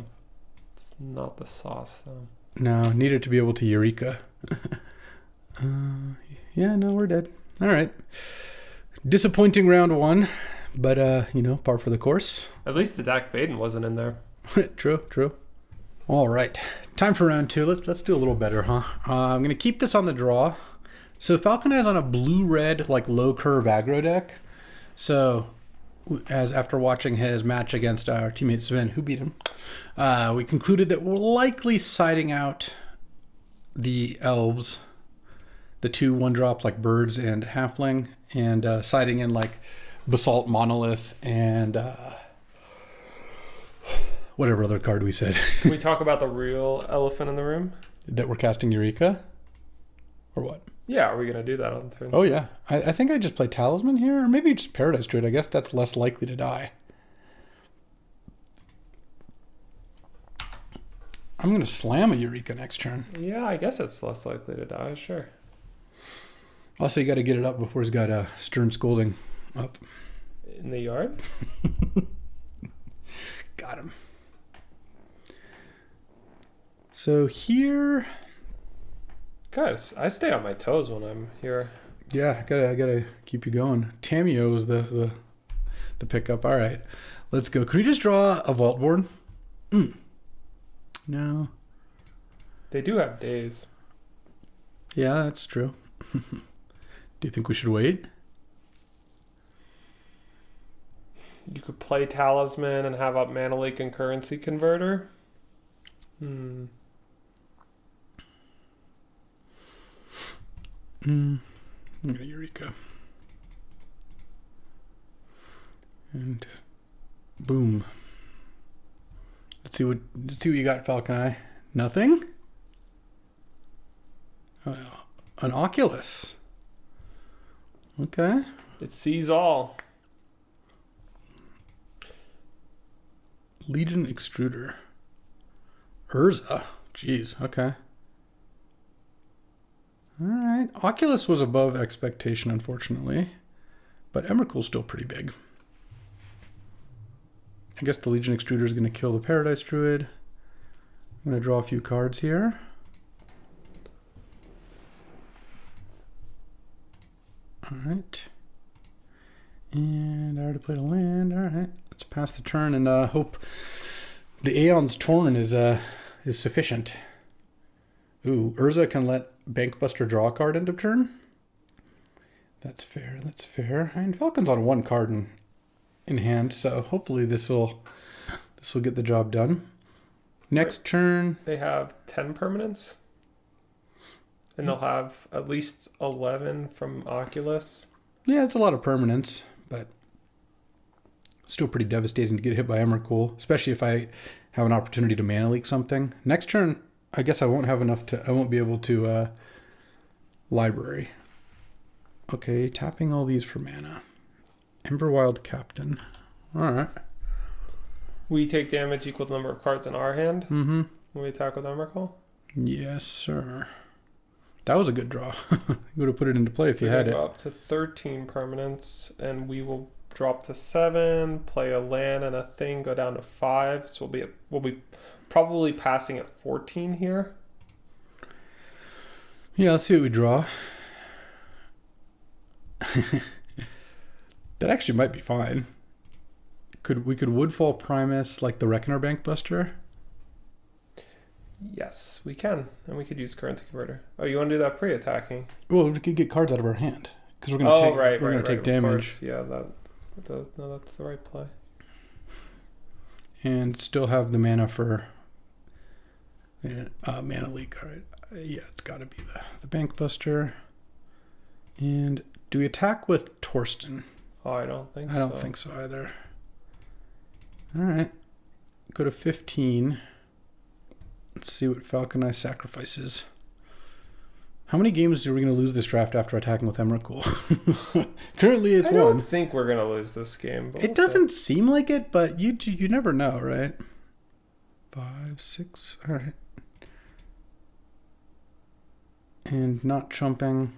It's not the sauce, though. No, needed to be able to Eureka. Yeah, no, we're dead. All right. Disappointing round 1, but, par for the course. At least the Dak Faden wasn't in there. True. All right. Time for round 2. Let's do a little better, huh? I'm going to keep this on the draw. So Falcon is on a blue-red, low curve aggro deck. So... as after watching his match against our teammate Sven, who beat him, we concluded that we're likely siding out the elves, the 2 1-drops like birds and halfling, and siding in basalt monolith and whatever other card we said. Can we talk about the real elephant in the room? That we're casting Eureka? Or what? Yeah, are we going to do that on turn? Oh, yeah. I think I just play Talisman here, or maybe just Paradise Druid. I guess that's less likely to die. I'm going to slam a Eureka next turn. Yeah, I guess it's less likely to die, sure. Also, you got to get it up before he's got a Stern Scolding up. In the yard? Got him. So here... Guys, I stay on my toes when I'm here. Yeah, I gotta keep you going. Tamio is the pickup. All right, let's go. Can we just draw a vault board? No. They do have days. Yeah, that's true. Do you think we should wait? You could play Talisman and have up Mana Leak and Currency Converter. I'm gonna Eureka. And boom. Let's see what you got, Falcon Eye. Nothing? An Oculus. Okay. It sees all. Legion Extruder. Urza. Jeez, okay. Alright. Oculus was above expectation, unfortunately. But Emrakul's still pretty big. I guess the Legion Extruder is going to kill the Paradise Druid. I'm going to draw a few cards here. Alright. And I already played a land. Alright. Let's pass the turn and hope the Aeon's Torn is sufficient. Ooh, Urza can let Bankbuster draw a card end of turn. That's fair. That's fair. And Falcon's on 1 card in hand, so hopefully this will get the job done. Next turn, They have 10 permanents. And they'll have at least 11 from Oculus. yeah, it's a lot of permanents, but still pretty devastating to get hit by Emrakul, especially if I have an opportunity to mana leak something. Next turn, I guess I won't have enough I won't be able to library. Okay, tapping all these for mana. Emberwild Captain. Alright. We take damage equal to the number of cards in our hand Mm-hmm. when we attack with Emrakul. Yes, sir. That was a good draw. You would have put it into play if you had it. Go up to 13 permanents, and we will drop to 7, play a land and a thing, go down to 5. So we'll be probably passing at 14 here. Yeah, let's see what we draw. That actually might be fine. We could Woodfall Primus like the Reckoner Bankbuster? Yes, we can. And we could use Currency Converter. Oh, you want to do that pre-attacking? Well, we could get cards out of our hand. Because we're going to take damage. Yeah, that's the right play. And still have the mana for mana leak. All right. Yeah, it's got to be the Bankbuster. And do we attack with Torsten? Oh, I don't think so. I don't think so either. All right. Go to 15. Let's see what Falcon Eye sacrifices. How many games are we going to lose this draft after attacking with Emrakul? Currently, it's I one. don't think we're gonna lose this game. But It doesn't seem like it, but you never know, right? 5, 6. All right. And not chumping.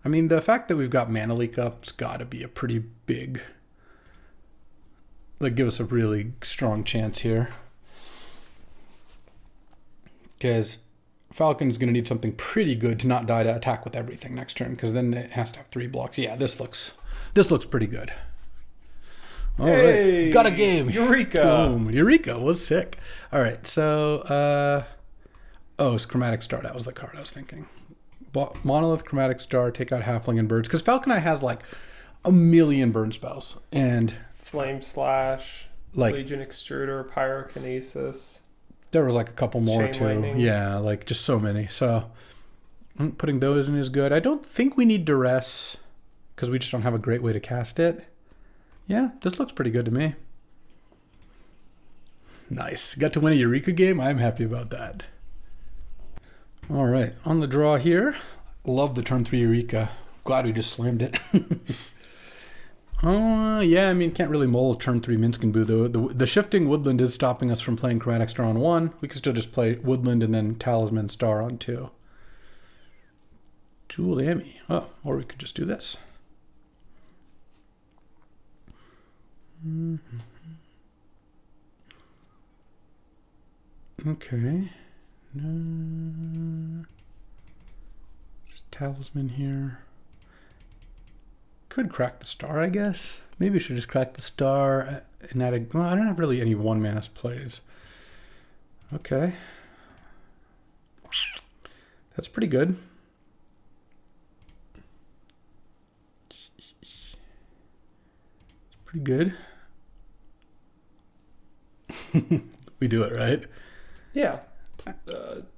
I mean, the fact that we've got Mana Leak up's got to be a pretty big... Like, give us a really strong chance here. Because Falcon's going to need something pretty good to not die to attack with everything next turn, because then it has to have 3 blocks. Yeah, this looks pretty good. All right, got a game. Eureka! Boom. Eureka was sick. All right, so it's Chromatic Star. That was the card I was thinking. Monolith, Chromatic Star, take out Halfling and Birds, because Falcon Eye has like a million burn spells and Flame Slash, like Legion Extruder, Pyrokinesis. There was like a couple more Chain too. Lightning. Yeah, like just so many. So putting those in is good. I don't think we need Duress because we just don't have a great way to cast it. Yeah, this looks pretty good to me. Nice. Got to win a Eureka game. I'm happy about that. All right, on the draw here. Love the turn 3 Eureka. Glad we just slammed it. Yeah, I mean, can't really mull turn 3 Minsk and Boo, though. The shifting Woodland is stopping us from playing Chromatic Star on 1. We can still just play Woodland and then Talisman Star on 2. Jeweled Amy. Oh, or we could just do this. Okay. No. Just Talisman here. Could crack the Star, I guess. Maybe we should just crack the Star and add a... Well, I don't have really any 1-mana plays. Okay. That's pretty good. It's pretty good. We do it, right? Yeah.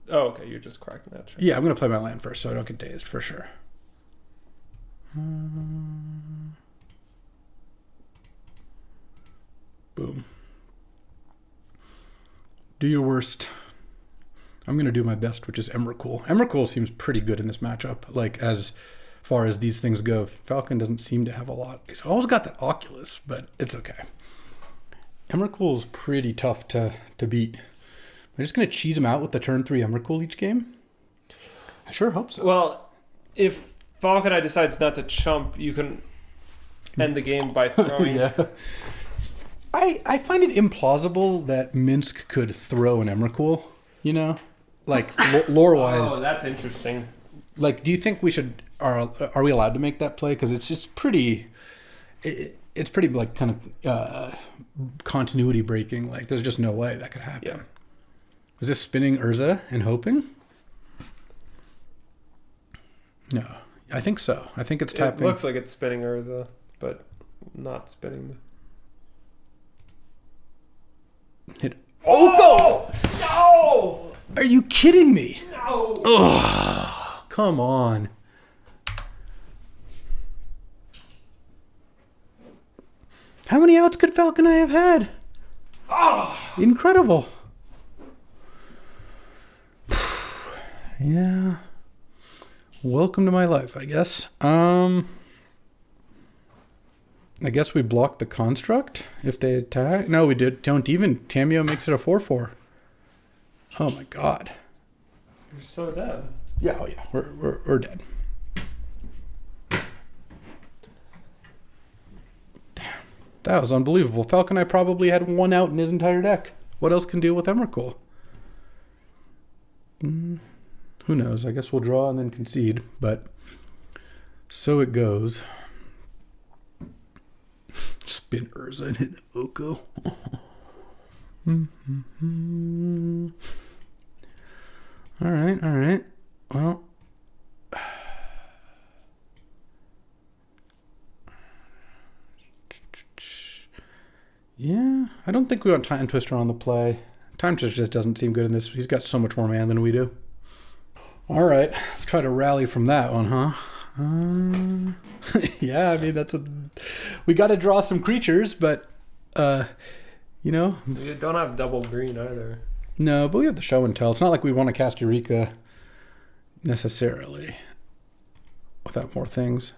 Okay, you're just cracking that. Sure. Yeah, I'm going to play my land first so I don't get dazed, for sure. Boom. Do your worst. I'm going to do my best, which is Emrakul. Emrakul seems pretty good in this matchup, like as far as these things go. Falcon doesn't seem to have a lot. He's always got that Oculus, but it's okay. Emrakul is pretty tough to beat. We're just going to cheese him out with the turn 3 Emrakul each game? I sure hope so. Well, if Falcon Eye decides not to chump, you can end the game by throwing... Yeah. I find it implausible that Minsk could throw an Emrakul, you know? Like, lore-wise. Oh, that's interesting. Like, do you think we should... Are we allowed to make that play? Because it's just pretty... It's pretty, like, kind of continuity breaking. Like, there's just no way that could happen. Yeah. Is this spinning Urza and hoping? No. I think so. I think it's tapping. It looks like it's spinning Urza, but not spinning the... Hit. Oh, go! No! Are you kidding me? No! Oh, come on. How many outs could Falcon Eye have had? Oh! Incredible. Yeah. Welcome to my life, I guess. I guess we block the construct if they attack. No, we don't even. Tamio makes it a 4/4. Oh my god. You're so dead. Yeah, oh yeah. We're dead. Damn. That was unbelievable. Falcon Eye probably had 1 out in his entire deck. What else can deal with Emrakul? Who knows? I guess we'll draw and then concede, but so it goes. Spin Urza and hit Oko. All right. Well, yeah, I don't think we want Time Twister on the play. Time Twister just doesn't seem good in this. He's got so much more mana than we do. All right, let's try to rally from that one, huh? Yeah, I mean, we got to draw some creatures, but, you know. You don't have double green either. No, but we have the show and tell. It's not like we want to cast Eureka necessarily without more things.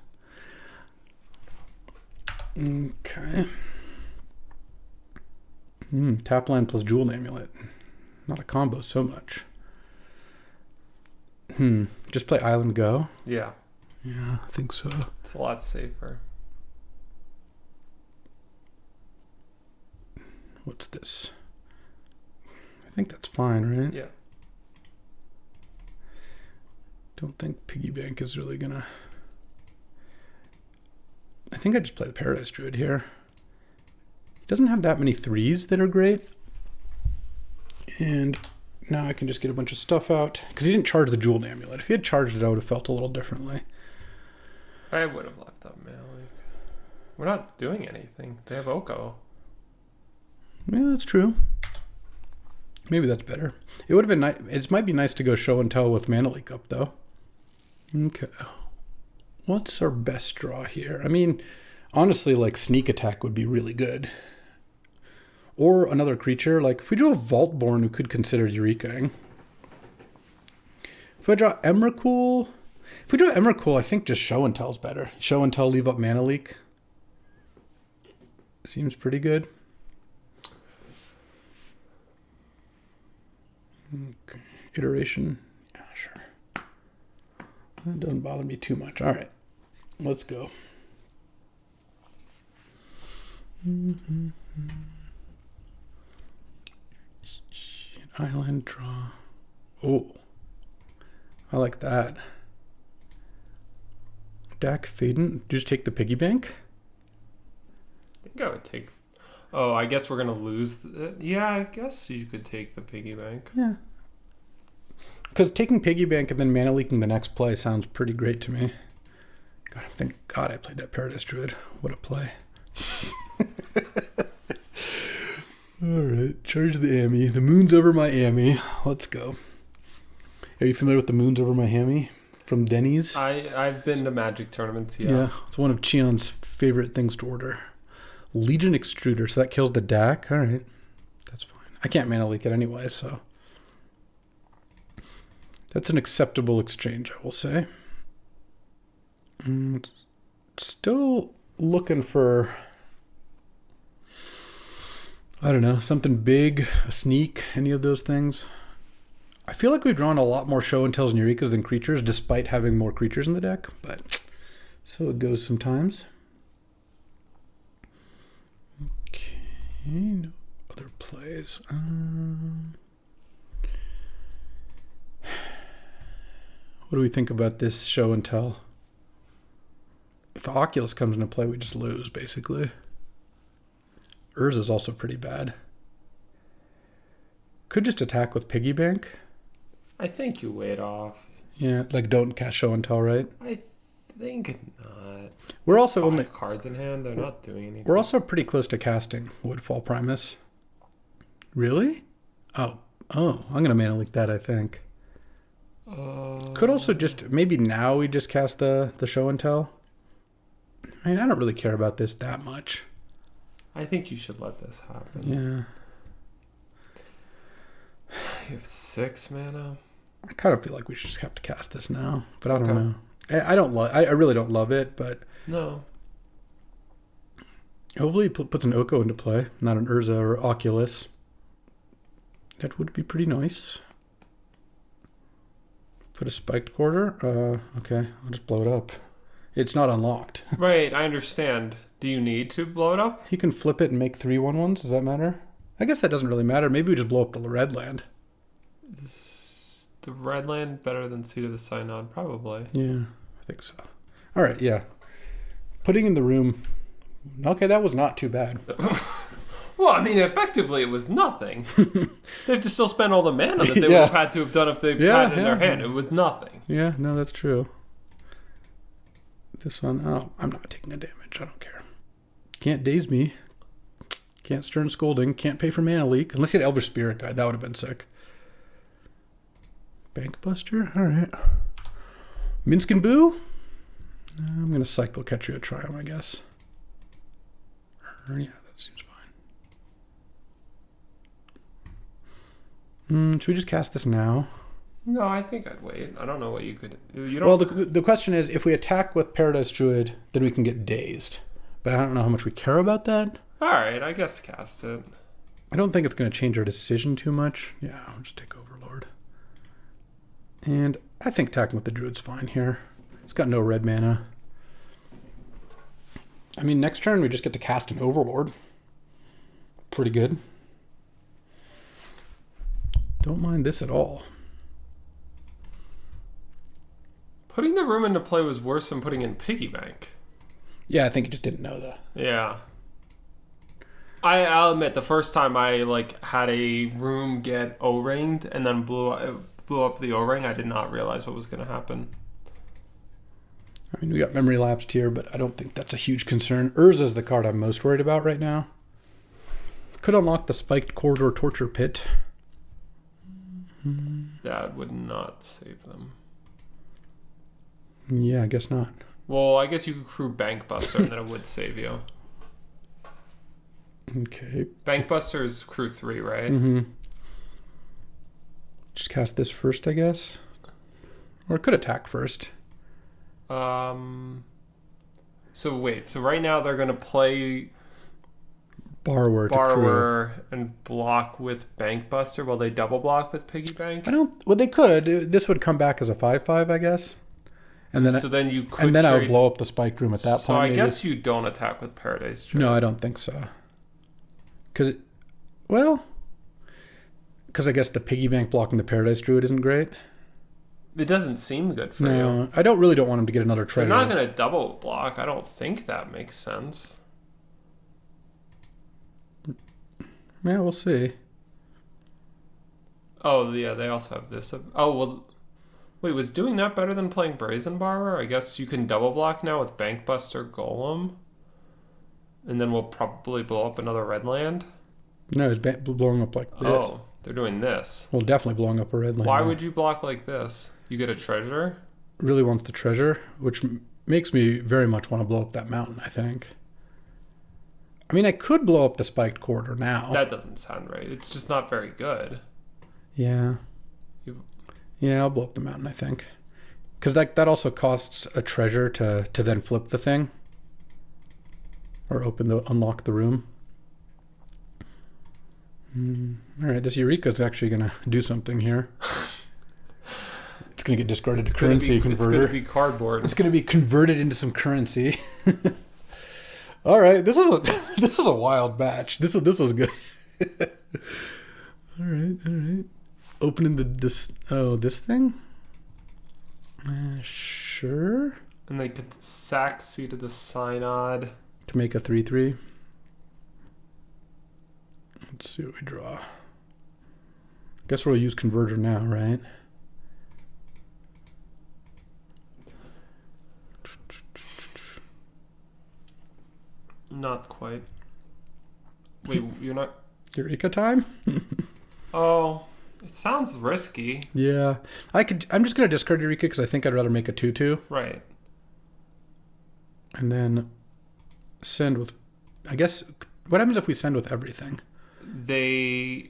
Okay. Tap land plus Jeweled Amulet. Not a combo so much. Just play Island Go? Yeah. Yeah, I think so. It's a lot safer. What's this? I think that's fine, right? Yeah. Don't think Piggy Bank is really gonna... I think I just play the Paradise Druid here. He doesn't have that many 3s that are great. And now I can just get a bunch of stuff out. Because he didn't charge the Jeweled Amulet. If he had charged it, I would have felt a little differently. I would have left up Malik. We're not doing anything. They have Oko. Yeah, that's true. Maybe that's better. It would have been nice. It might be nice to go show and tell with Mana Leak up, though. Okay. What's our best draw here? I mean, honestly, like Sneak Attack would be really good. Or another creature. Like, if we drew a Vaultborn, we could consider Eurekaing. If I draw Emrakul... If we draw Emrakul, I think just show and tell is better. Show and tell, leave up Mana Leak. Seems pretty good. Okay. Iteration. Yeah, sure. That doesn't bother me too much. All right. Let's go. Island draw. Oh. I like that. Dak Faden. Do you just take the Piggy Bank? I think I would take... Oh, I guess we're going to lose... Yeah, I guess you could take the Piggy Bank. Yeah. Because taking Piggy Bank and then Mana Leaking the next play sounds pretty great to me. God, God, I played that Paradise Druid. What a play. Alright, charge the Ami. The moon's over Miami. Let's go. Are you familiar with the moon's over Miami from Denny's? I've been to Magic tournaments, yeah. Yeah, it's one of Cheon's favorite things to order. Legion Extruder, so that kills the DAC. Alright, that's fine. I can't Mana Leak it anyway, so... That's an acceptable exchange, I will say. Still looking for, I don't know, something big, a sneak, any of those things. I feel like we've drawn a lot more show and tells and Eurekas than creatures, despite having more creatures in the deck, but so it goes sometimes. Okay, no other plays. What do we think about this show and tell? If Oculus comes into play, we just lose, basically. Urza's also pretty bad. Could just attack with Piggy Bank. I think you wait off. Yeah, like don't cast show and tell, right? I think not. We're also only cards in hand. They're not doing anything. We're also pretty close to casting Woodfall Primus. Really? Oh, I'm gonna Mana Leak that, I think. Could also just maybe now we just cast the show and tell. I mean, I don't really care about this that much. I think you should let this happen. Yeah. You have 6 mana. I kind of feel like we should just have to cast this now, but I don't know. I really don't love it, but no. Hopefully it puts an Oko into play, not an Urza or Oculus. That would be pretty nice. Put a Spiked Quarter. Okay, I'll just blow it up. It's not unlocked. Right, I understand. Do you need to blow it up? He can flip it and make 3/1/1s. Does that matter? I guess that doesn't really matter. Maybe we just blow up the red land. Is the red land better than Seat of the Synod? Probably. Yeah, I think so. All right, yeah. Putting in the room. Okay, that was not too bad. Well, I mean, effectively, it was nothing. They have to still spend all the mana that they would have had to have done if they had it in their hand. It was nothing. Yeah, no, that's true. This one, I'm not taking a damage. I don't care. Can't daze me. Can't Stern Scolding. Can't pay for Mana Leak. Unless you had Elvish Spirit Guide. That would have been sick. Bank Buster? Alright. Minsc and Boo? I'm going to cycle Ketria Triumph, I guess. Yeah, that seems Should we just cast this now? No, I think I'd wait. I don't know what you could... You don't... Well, the question is, if we attack with Paradise Druid, then we can get dazed. But I don't know how much we care about that. Alright, I guess cast it. I don't think it's going to change our decision too much. Yeah, I'll just take Overlord. And I think attacking with the Druid's fine here. It's got no red mana. I mean, next turn we just get to cast an Overlord. Pretty good. Don't mind this at all. Putting the room into play was worse than putting in Piggy Bank. Yeah, I think you just didn't know that. Yeah. I'll admit, the first time I had a room get O-ringed and then blew up the O-ring, I did not realize what was going to happen. I mean, we got memory lapsed here, but I don't think that's a huge concern. Urza is the card I'm most worried about right now. Could unlock the Spiked Corridor Torture Pit. That would not save them. Yeah, I guess not. Well, I guess you could crew Bankbuster and then it would save you. Okay. Bankbuster is crew 3, right? Mm-hmm. Just cast this first, I guess. Or it could attack first. So wait. So right now they're going to play Borrower and block with Bankbuster while they double block with Piggy Bank? Well, they could. This would come back as a 5/5, I guess. And then you could and then I would blow up the spiked room at that point. So I guess you don't attack with Paradise Druid. No, I don't think so. Because I guess the Piggy Bank blocking the Paradise Druid isn't great. It doesn't seem good for you. I don't want him to get another treasure. They're not going to double block. I don't think that makes sense. Yeah, we'll see. Oh, yeah, they also have this. Oh, well... Wait, was doing that better than playing Brazen Borrower? I guess you can double block now with Bankbuster Golem. And then we'll probably blow up another red land? No, it's blowing up like this. Oh, they're doing this. Well, definitely blowing up a red land. Why would you block like this? You get a treasure? Really wants the treasure, which makes me very much want to blow up that mountain, I think. I mean, I could blow up the Spiked Corridor now. That doesn't sound right. It's just not very good. Yeah. Yeah, I'll blow up the mountain, I think. Because that also costs a treasure to then flip the thing. Or unlock the room. Alright, this Eureka's actually going to do something here. It's going to get discarded to currency converter. It's going to be cardboard. It's going to be converted into some currency. Alright, this is a wild match. This was good. Alright. Opening this thing? Sure. And they could sack Seat of the Synod. To make a 3/3. Let's see what we draw. Guess we'll use Converter now, right? Not quite. Wait, you're not... Eureka time? Oh... It sounds risky. Yeah. I'm just going to discard Eureka because I think I'd rather make a 2/2. Right. And then send with... I guess... What happens if we send with everything? They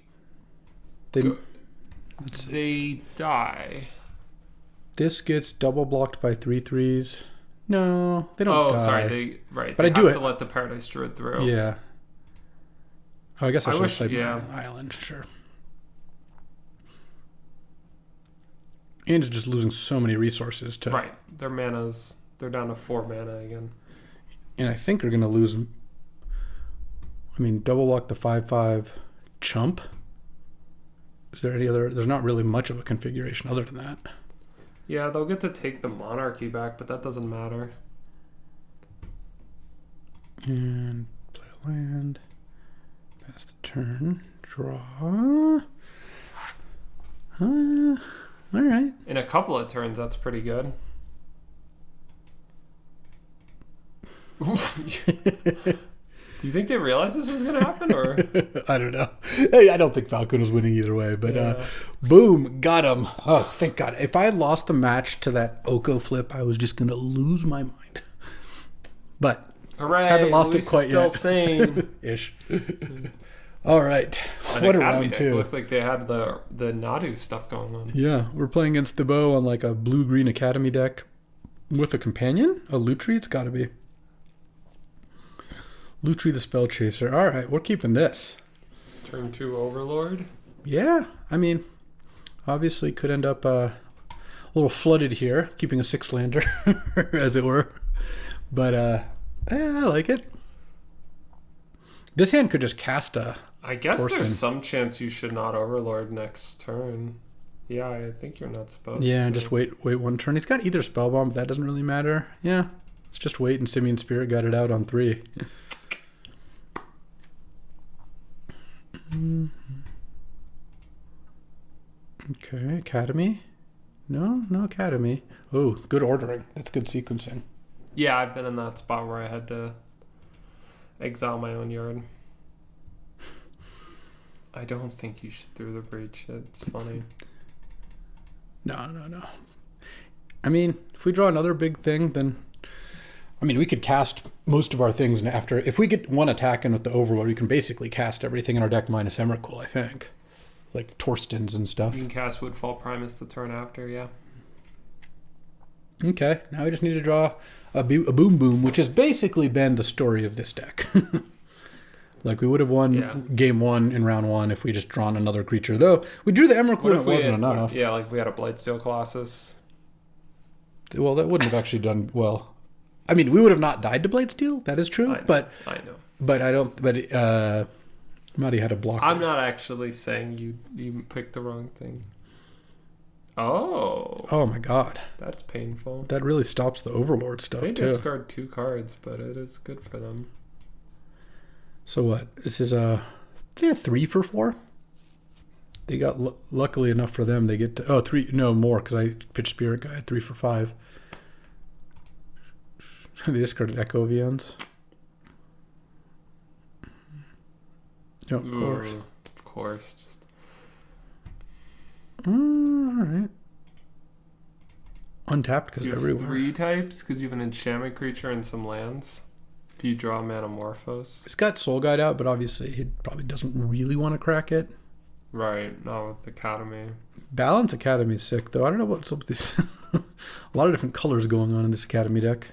die. This gets double blocked by 3/3s. No, they don't die. Oh, sorry. But I do have to let the Paradise Druid through. Yeah. Oh, I guess I should have played my island. Sure. And it's just losing so many resources to... Right. Their mana's... They're down to 4 mana again. And I think they're going to lose... I mean, double block the 5/5 chump. Is there any other... There's not really much of a configuration other than that. Yeah, they'll get to take the Monarchy back, but that doesn't matter. And play a land. Pass the turn. Draw. All right. In a couple of turns, that's pretty good. Do you think they realized this was going to happen, or? I don't know. Hey, I don't think Falcon was winning either way, but boom, got him. Oh, thank God. If I had lost the match to that Oko flip, I was just going to lose my mind. But hooray, haven't lost Luis it quite still yet. Sane. Ish. All right. an What a Academy round deck. two. It looked like they had the Nadu stuff going on. Yeah, we're playing against the Bo on like a blue-green Academy deck with a companion? A Lutri? It's got to be. Lutri the Spell Chaser. All right, we're keeping this. Turn 2 Overlord. Yeah, I mean, obviously could end up a little flooded here, keeping a 6-lander, as it were. But, I like it. This hand could just cast a I guess Torsten. there's some chance you should not Overlord next turn. Yeah, I think you're not supposed to. Yeah, just wait one turn. He's got either Spellbomb, but that doesn't really matter. Yeah, let's just wait, and Simian Spirit got it out on 3. Okay, Academy. No Academy. Oh, good ordering. That's good sequencing. Yeah, I've been in that spot where I had to exile my own yard. I don't think you should through the breach. It's funny. No. I mean, if we draw another big thing, then... I mean, we could cast most of our things, and after... If we get one attack in with the Overlord, we can basically cast everything in our deck minus Emrakul, I think. Like Torstens and stuff. You can cast Woodfall Primus the turn after, yeah. Okay, now we just need to draw a Boom Boom, which has basically been the story of this deck. Like, we would have won game 1 in round 1 if we just drawn another creature. Though, we drew the Emrakul and it wasn't enough. Yeah, like we had a Blightsteel Colossus. Well, that wouldn't have actually done well. I mean, we would have not died to Blightsteel. That is true. I know. But I don't... But, Muddy had a blocker. I'm not actually saying you picked the wrong thing. Oh my god. That's painful. That really stops the Overlord stuff, They too. discard 2 cards, but it is good for them. So what? This is they had 3 for 4? They got, luckily enough for them, they get to... Oh, 3... No, more, because I pitched Spirit Guide 3 for 5. They discarded Echo Vians. No, of course. Of course. Just... all right. Untapped because you have everywhere. 3 types because you have an enchantment creature and some lands. If you draw Manamorphose. It's got Soul Guide out, but obviously he probably doesn't really want to crack it. Right, not with Academy. Balance Academy is sick, though. I don't know what's up with these. A lot of different colors going on in this Academy deck.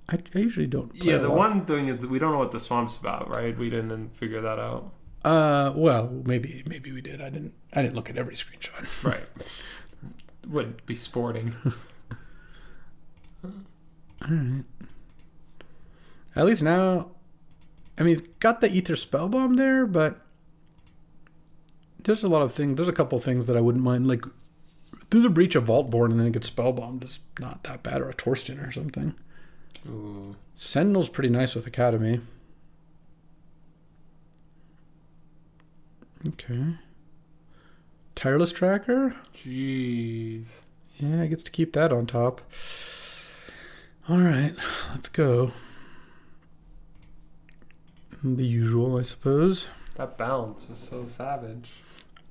I usually don't play the one thing is that we don't know what the swamp's about, right? We didn't figure that out. Well, maybe we did. I didn't look at every screenshot. Right. Wouldn't be sporting. All right. At least now, I mean, he's got the Ether Spellbomb there, but there's a lot of things. There's a couple of things that I wouldn't mind. Like, through the Breach of Vaultborn and then it gets Spellbombed is not that bad, or a Torsten or something. Ooh. Sentinel's pretty nice with Academy. Okay. Tireless Tracker? Jeez. Yeah, it gets to keep that on top. All right, let's go. The usual, I suppose. That balance was so savage.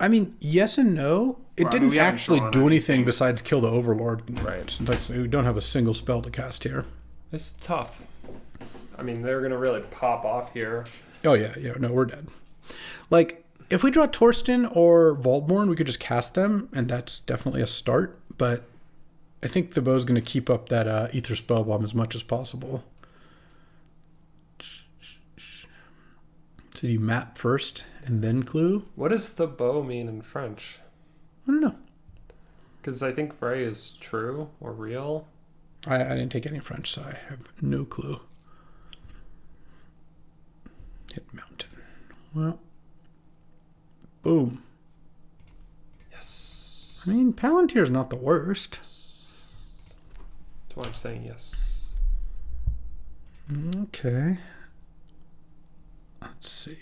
I mean, yes and no. It didn't actually do anything besides kill the Overlord. Right. We don't have a single spell to cast here. It's tough. I mean, they're going to really pop off here. Oh, yeah. No, we're dead. Like, if we draw Torsten or Vaultborn, we could just cast them, and that's definitely a start. But I think the bow's going to keep up that Ether Spellbomb as much as possible. So do you map first and then clue? What does the bow mean in French? I don't know. Because I think Frey is true or real. I didn't take any French, so I have no clue. Hit mountain. Well, boom. Yes. I mean, Palantir's not the worst. That's why I'm saying yes. Okay. Let's see.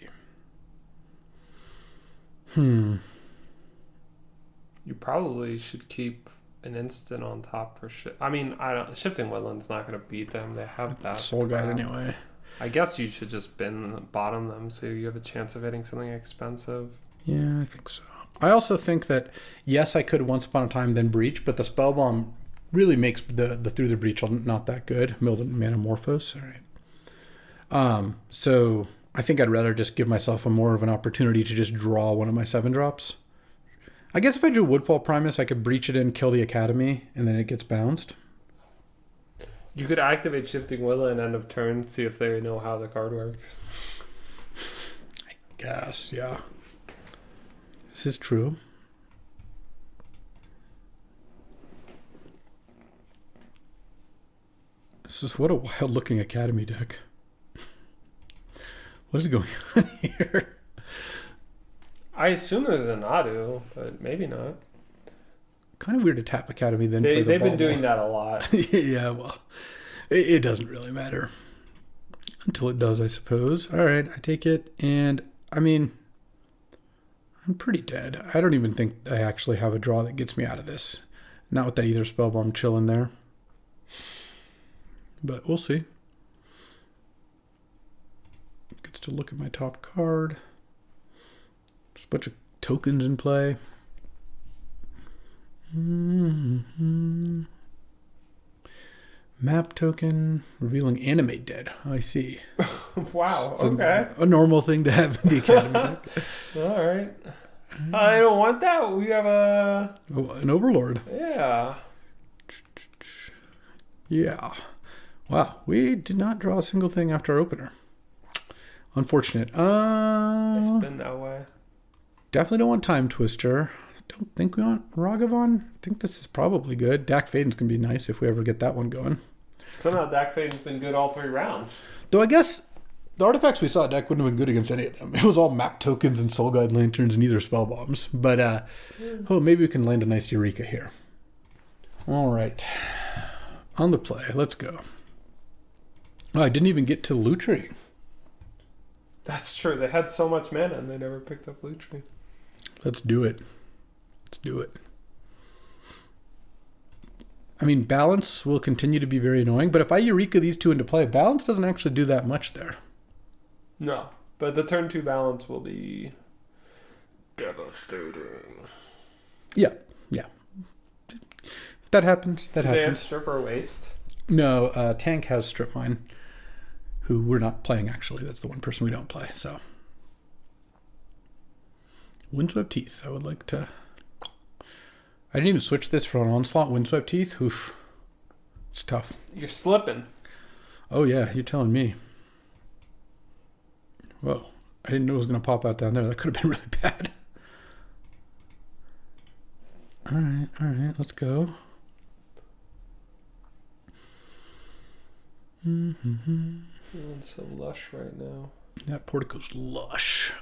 You probably should keep an instant on top for shit. I mean, Shifting Woodland's not going to beat them. They have that Soul Guide anyway. I guess you should just bottom them so you have a chance of hitting something expensive. Yeah, I think so. I also think that, yes, I could once upon a time then breach, but the Spellbomb really makes the through the breach not that good. Mildred Manamorphose. All right. So I think I'd rather just give myself a more of an opportunity to just draw one of my 7-drops. I guess if I drew Woodfall Primus, I could breach it in, kill the Academy, and then it gets bounced. You could activate Shifting Willow and end of turn, see if they know how the card works. I guess, yeah. This is true. This is what a wild-looking Academy deck. What is going on here? I assume there's an Nadu, but maybe not. Kind of weird to tap Academy then play the They've been ball. doing that a lot. Yeah, well, it doesn't really matter. Until it does, I suppose. All right, I take it, and, I mean, I'm pretty dead. I don't even think I actually have a draw that gets me out of this. Not with that Ether Spellbomb chilling there. But we'll see. Gets to look at my top card. There's a bunch of tokens in play. Mm-hmm. Map token revealing Animate Dead. I see. Wow. Okay. A normal thing to have in the Academy deck. All right. I don't want that. We have An Overlord. Yeah. Yeah. Wow. We did not draw a single thing after our opener. Unfortunate. It's been that way. Definitely don't want Time Twister. Don't think we want Ragavan. I think this is probably good. Dak Faden's going to be nice if we ever get that one going. Somehow Dak Faden's been good all 3 rounds. Though I guess the artifacts we saw at deck wouldn't have been good against any of them. It was all map tokens and Soul Guide Lanterns and either spell bombs. But, maybe we can land a nice Eureka here. All right. On the play. Let's go. Oh, I didn't even get to Lutri. That's true. They had so much mana and they never picked up Lutri. Let's do it. Let's do it. I mean, balance will continue to be very annoying, but if I Eureka these two into play, balance doesn't actually do that much there. No, but the turn 2 balance will be devastating. Yeah. If that happens, that Do happens. they have Strip or Waste? No, Tank has Strip Mine, who we're not playing, actually. That's the one person we don't play, so. Windswept Teeth, I would like to... I didn't even switch this for an Onslaught. Windswept Teeth, oof. It's tough. You're slipping. Oh, yeah, you're telling me. Whoa, I didn't know it was going to pop out down there. That could have been really bad. All right, let's go. It's so lush right now. That Portico's lush.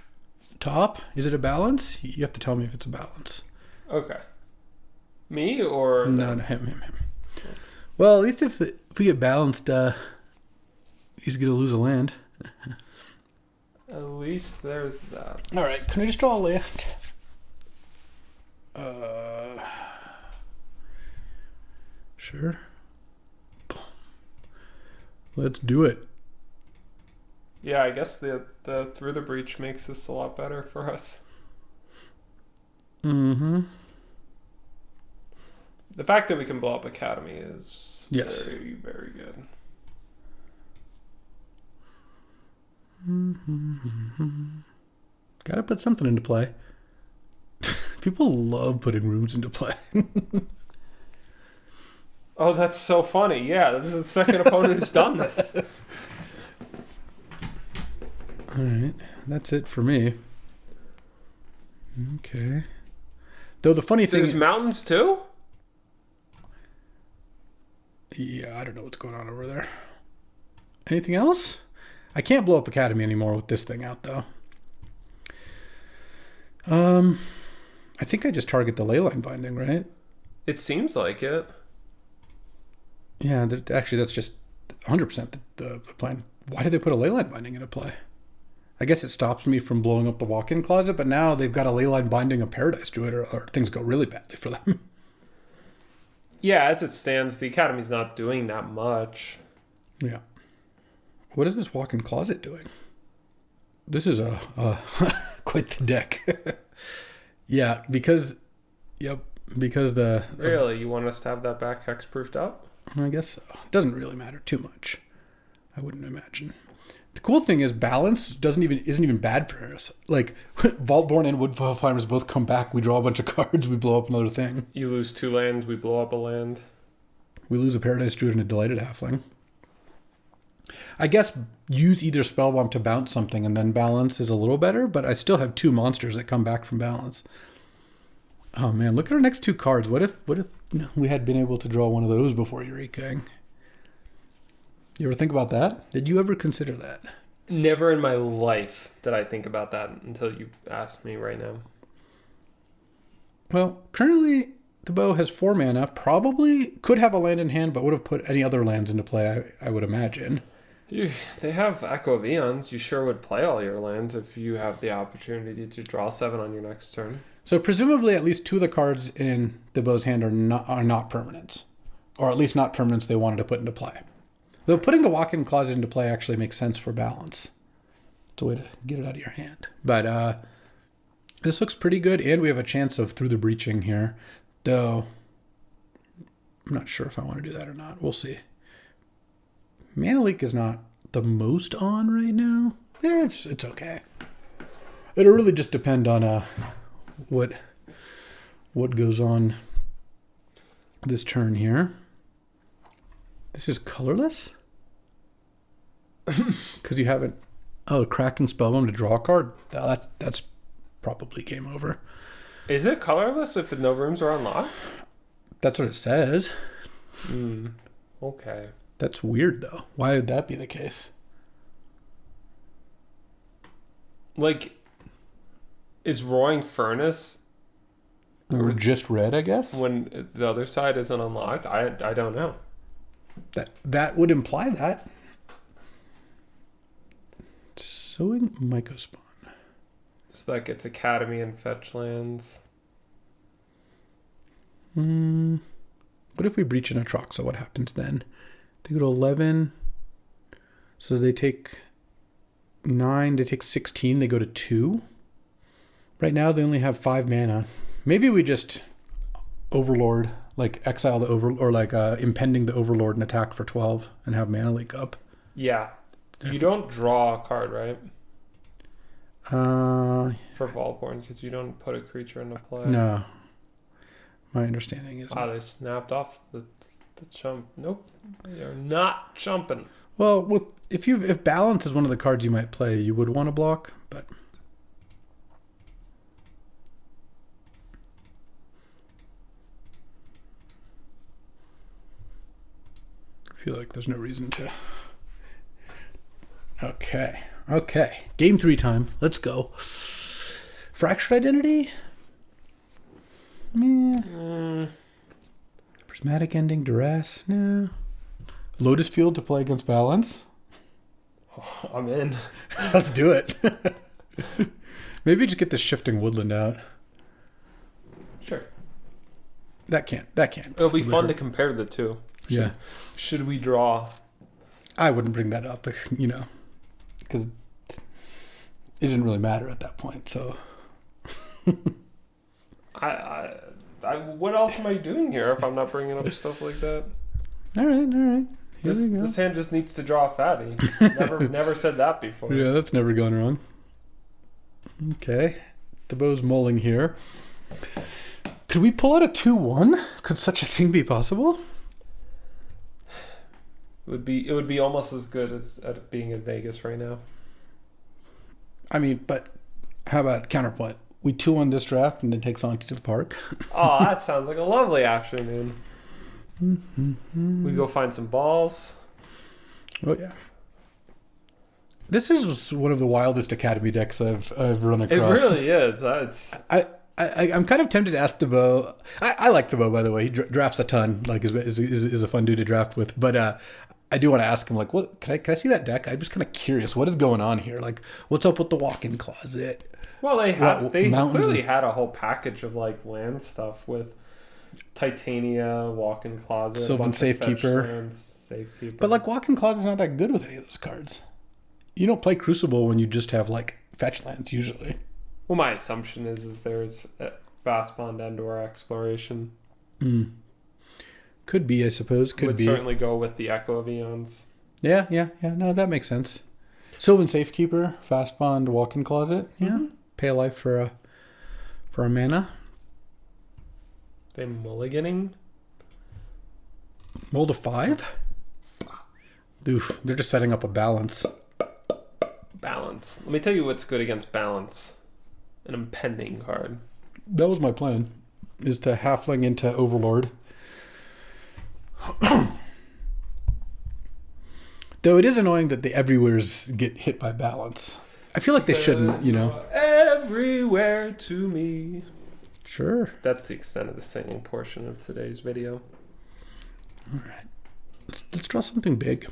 Top, is it a balance? You have to tell me if it's a balance. Okay. Me or No, him. Well, at least if we get balanced, he's going to lose a land. At least there's that. All right, can I just draw a land? Sure. Let's do it. Yeah, I guess the Through the Breach makes this a lot better for us. Mm-hmm. The fact that we can blow up Academy is Yes. very, very good. Gotta put something into play. People love putting rooms into play. Oh, that's so funny. Yeah, this is the second opponent who's done this. All right, that's it for me. Okay. Though the funny thing... There's mountains too? Yeah, I don't know what's going on over there. Anything else? I can't blow up Academy anymore with this thing out, though. I think I just target the Leyline Binding, right? It seems like it. Yeah, actually, that's just 100% the plan. Why did they put a Leyline Binding into play? I guess it stops me from blowing up the walk-in closet, but now they've got a Leyline Binding of Paradise Druid, or things go really badly for them. Yeah, as it stands, the Academy's not doing that much. Yeah. What is this walk-in closet doing? This is a quite the deck. Yeah, because the... Really? You want us to have that back hex proofed up? I guess so. It doesn't really matter too much. I wouldn't imagine. The cool thing is balance isn't even bad for us. Like Vaultborn and Woodfall Climbers both come back. We draw a bunch of cards. We blow up another thing. You lose 2 lands. We blow up a land. We lose a Paradise Druid and a Delighted Halfling. I guess use either Spellbomb to bounce something and then balance is a little better, but I still have 2 monsters that come back from balance. Oh man, look at our next 2 cards. What if we had been able to draw one of those before Eureka? You ever think about that? Did you ever consider that? Never in my life did I think about that until you asked me right now. Well, currently the bow has 4 mana. Probably could have a land in hand, but would have put any other lands into play, I would imagine. They have Echo of Eons. You sure would play all your lands if you have the opportunity to draw 7 on your next turn. So presumably at least 2 of the cards in the bow's hand are not permanents. Or at least not permanents they wanted to put into play. Though putting the walk-in closet into play actually makes sense for balance. It's a way to get it out of your hand. But this looks pretty good, and we have a chance of Through the Breaching here. Though, I'm not sure if I want to do that or not. We'll see. Mana Leak is not the most on right now. It's okay. It'll really just depend on what goes on this turn here. This is colorless? Because you haven't... Oh, Kraken Spellbomb to draw a card? That's probably game over. Is it colorless if no rooms are unlocked? That's what it says. Okay. That's weird, though. Why would that be the case? Like, is Roaring Furnace... Or just red, I guess? When the other side isn't unlocked? I don't know. That would imply that. Sowing Mycospawn. So that gets Academy and fetch lands. What if we breach an Atroxa? What happens then? They go to 11. So they take 9. They take 16. They go to 2. Right now they only have 5 mana. Maybe we just Overlord, like exile the Overlord, or like impending the Overlord and attack for 12 and have Mana Leak up. Yeah. You don't draw a card, right? For Vaultborn, because you don't put a creature into play. No. My understanding is... They snapped off the chump. Nope. You're not chumping. Well, if balance is one of the cards you might play, you would want to block, but... I feel like there's no reason to... Okay. Game 3 time. Let's go. Fractured Identity? Meh. Prismatic Ending, Duress? No. Lotus Field to play against balance? Oh, I'm in. Let's do it. Maybe just get the Shifting Woodland out. Sure. That can't. It'll be fun to compare the two. Should we draw? I wouldn't bring that up, because it didn't really matter at that point. So, I what else am I doing here if I'm not bringing up stuff like that? All right. This hand just needs to draw a fatty. Never said that before. Yeah, that's never gone wrong. Okay, the bow's mulling here. Could we pull out a 2-1? Could such a thing be possible? It would be almost as good as at being in Vegas right now. I mean, but how about counterpoint? We 2-1 this draft and then take Santi to the park. Oh, that sounds like a lovely afternoon. We go find some balls. Oh yeah. This is one of the wildest Academy decks I've run across. It really is. I'm kind of tempted to ask the bow. I like the bow, by the way. He drafts a ton. Like is a fun dude to draft with. But I do want to ask him, like, what can I see that deck? I'm just kind of curious. What is going on here? Like, what's up with the walk-in closet? Well, they clearly had a whole package of like land stuff with Titania, walk-in closet, Sylvan Safekeeper. But like walk-in closet's not that good with any of those cards. You don't play Crucible when you just have like fetch lands usually. Well, my assumption is there's Fast Bond and/or Exploration. Could be, I suppose. Would certainly go with the Echo of Eons. Yeah. No, that makes sense. Sylvan Safekeeper, Fast Bond, Walk-in Closet. Yeah. Mm-hmm. Pay a life for a mana. They mulliganing? Mold a 5? Oof, they're just setting up a balance. Balance. Let me tell you what's good against balance. An impending card. That was my plan, is to halfling into Overlord. Though it is annoying that the everywheres get hit by balance. I feel like they shouldn't, you know. Everywhere to me. Sure. That's the extent of the singing portion of today's video. All right. Let's draw something big.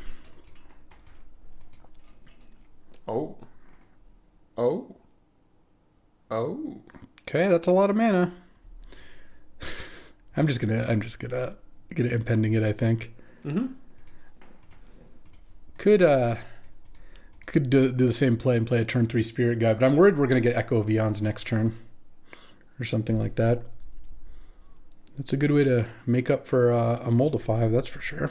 Oh. Okay, that's a lot of mana. I'm just gonna impending it, I think. Mm-hmm. Could do the same play and play a turn 3 Spirit Guide, but I'm worried we're gonna get Echo of Eons next turn. Or something like that. That's a good way to make up for a Mold of 5, that's for sure.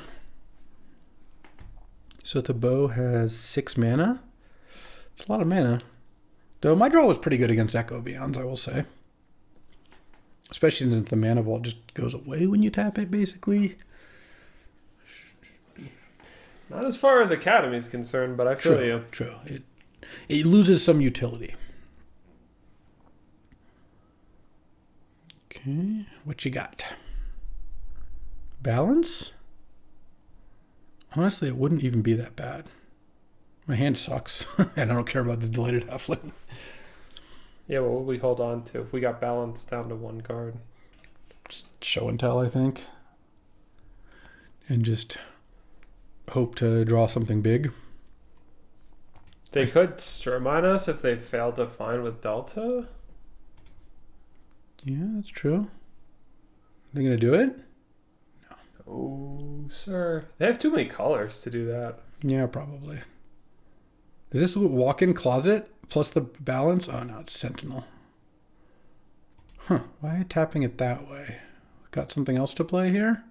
So the bow has 6 mana. It's a lot of mana. Though my draw was pretty good against Echo of Eons, I will say. Especially since the mana vault just goes away when you tap it, basically. Not as far as Academy is concerned, but I feel you. True. It loses some utility. Okay, what you got? Balance? Honestly, it wouldn't even be that bad. My hand sucks, and I don't care about the deleted halfling. Yeah, what would we hold on to if we got balance down to 1 card? Just show and tell, I think. And just hope to draw something big. They could Sturmine us if they failed to find with Delta. Yeah, that's true. They gonna do it? Oh, sir. They have too many colors to do that. Yeah, probably. Is this walk-in closet plus the balance? Oh, no, it's Sentinel. Huh. Why are you tapping it that way? Got something else to play here?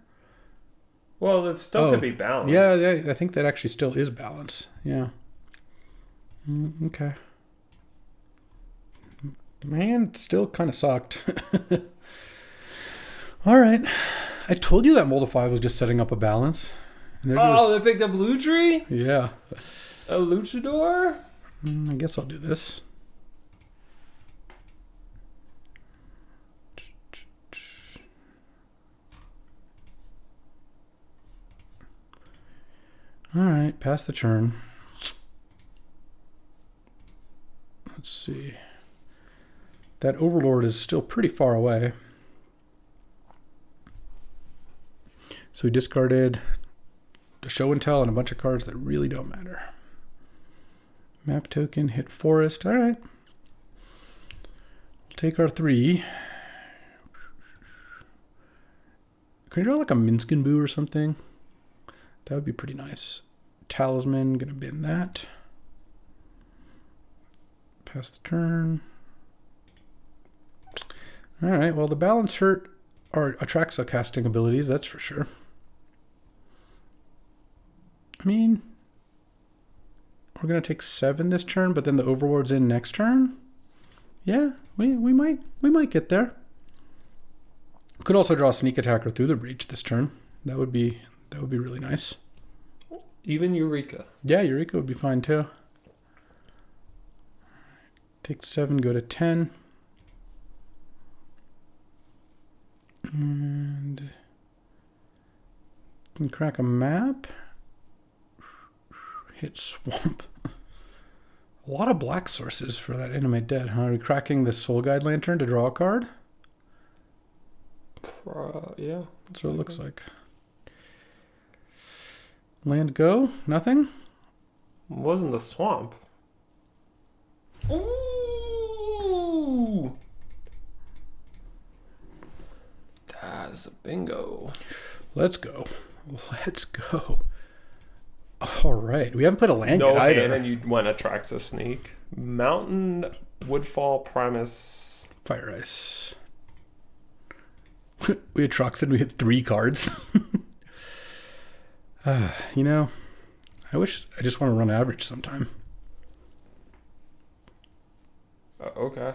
Well, that still could be balance. Yeah, I think that actually still is balance. Yeah. Okay. Man, still kind of sucked. All right. I told you that Mold of 5 was just setting up a balance. They picked up Ludri? Yeah. A luchador? I guess I'll do this. All right, pass the turn. Let's see. That Overlord is still pretty far away. So we discarded the show and tell and a bunch of cards that really don't matter. Map token, hit forest. All right. We'll take our 3. Can we draw like a Minskin Boo or something? That would be pretty nice. Talisman, gonna bin that. Pass the turn. All right, well, the balance hurt our Atraxa casting abilities, that's for sure. I mean, we're going to take 7 this turn, but then the Overlord's in next turn. Yeah, we might get there. Could also draw a Sneak Attacker through the Breach this turn. That would be really nice. Even Eureka. Yeah, Eureka would be fine too. Take 7, go to 10. And can crack a map. Hit swamp. A lot of black sources for that Animate Dead, huh? Are we cracking the Soul Guide Lantern to draw a card? Yeah. That's what it looks like. Land go? Nothing? It wasn't the swamp. Ooh! That's a bingo. Let's go. Let's go. All right. We haven't played a land yet either. And then you went Atraxa Sneak. Mountain, Woodfall, Primus. Fire Ice. We had Trox and we hit 3 cards. You know, I just want to run average sometime. Okay.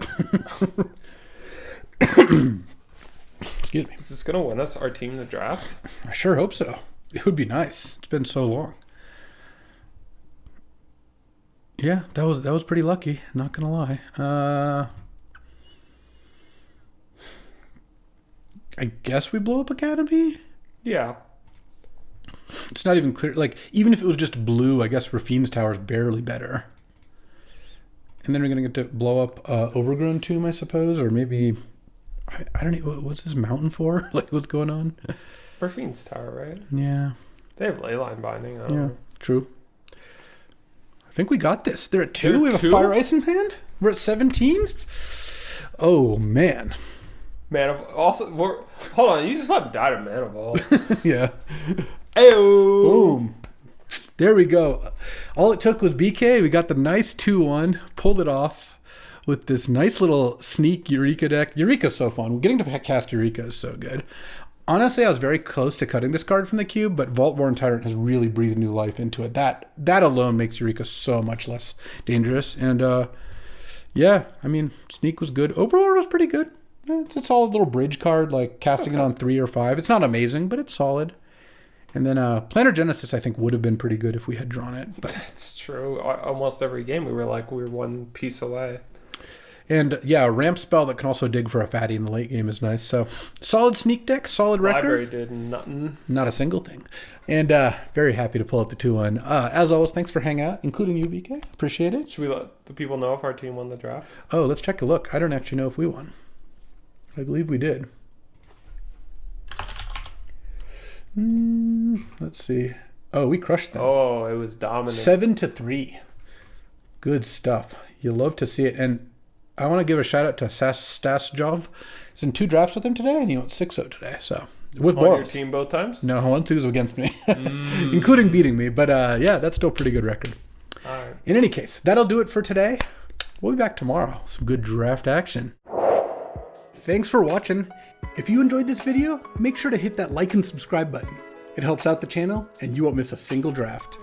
Excuse me. Is this gonna win us our team in the draft? I sure hope so. It would be nice. It's been so long. Yeah, that was pretty lucky. Not gonna lie. I guess we blow up Academy. Yeah. It's not even clear. Like, even if it was just blue, I guess Rafine's Tower is barely better. And then we're gonna get to blow up Overgrown Tomb, I suppose, or maybe I don't know. What's this mountain for? Like, what's going on? Rafine's Tower, right? Yeah. They have leyline binding. I don't know. True. I think we got this. They're at 2. They're We have 2? a Fire Ice in hand. We're at 17. Oh man. Man of also. Hold on, you just let him die to Man of All. Yeah. Ayo. Boom. There we go. All it took was BK. We got the nice 2-1. Pulled it off with this nice little sneak Eureka deck. Eureka's so fun. Getting to cast Eureka is so good. Honestly, I was very close to cutting this card from the cube, but Vault-Born Tyrant has really breathed new life into it. That alone makes Eureka so much less dangerous. And yeah, I mean, Sneak was good. Overlord was pretty good. It's a solid little bridge card, like casting it on 3 or 5. It's not amazing, but it's solid. And then Planar Genesis, I think, would have been pretty good if we had drawn it. But That's true. Almost every game we were one piece away. And yeah, a ramp spell that can also dig for a fatty in the late game is nice. So solid Sneak deck, solid record. Library did nothing. Not a single thing. And very happy to pull out the 2-1. As always, thanks for hanging out, including you, BK. Appreciate it. Should we let the people know if our team won the draft? Oh, let's check a look. I don't actually know if we won. I believe we did. Let's see. Oh, we crushed them. Oh, it was dominant. 7-3. Good stuff. You love to see it. And I want to give a shout out to Stasjov. He's in 2 drafts with him today, and he went 6-0 today. So with on your Boros. team both times? No, 1-2s against me, including beating me. But yeah, that's still a pretty good record. All right. In any case, that'll do it for today. We'll be back tomorrow. Some good draft action. Thanks for watching. If you enjoyed this video, make sure to hit that like and subscribe button. It helps out the channel, and you won't miss a single draft.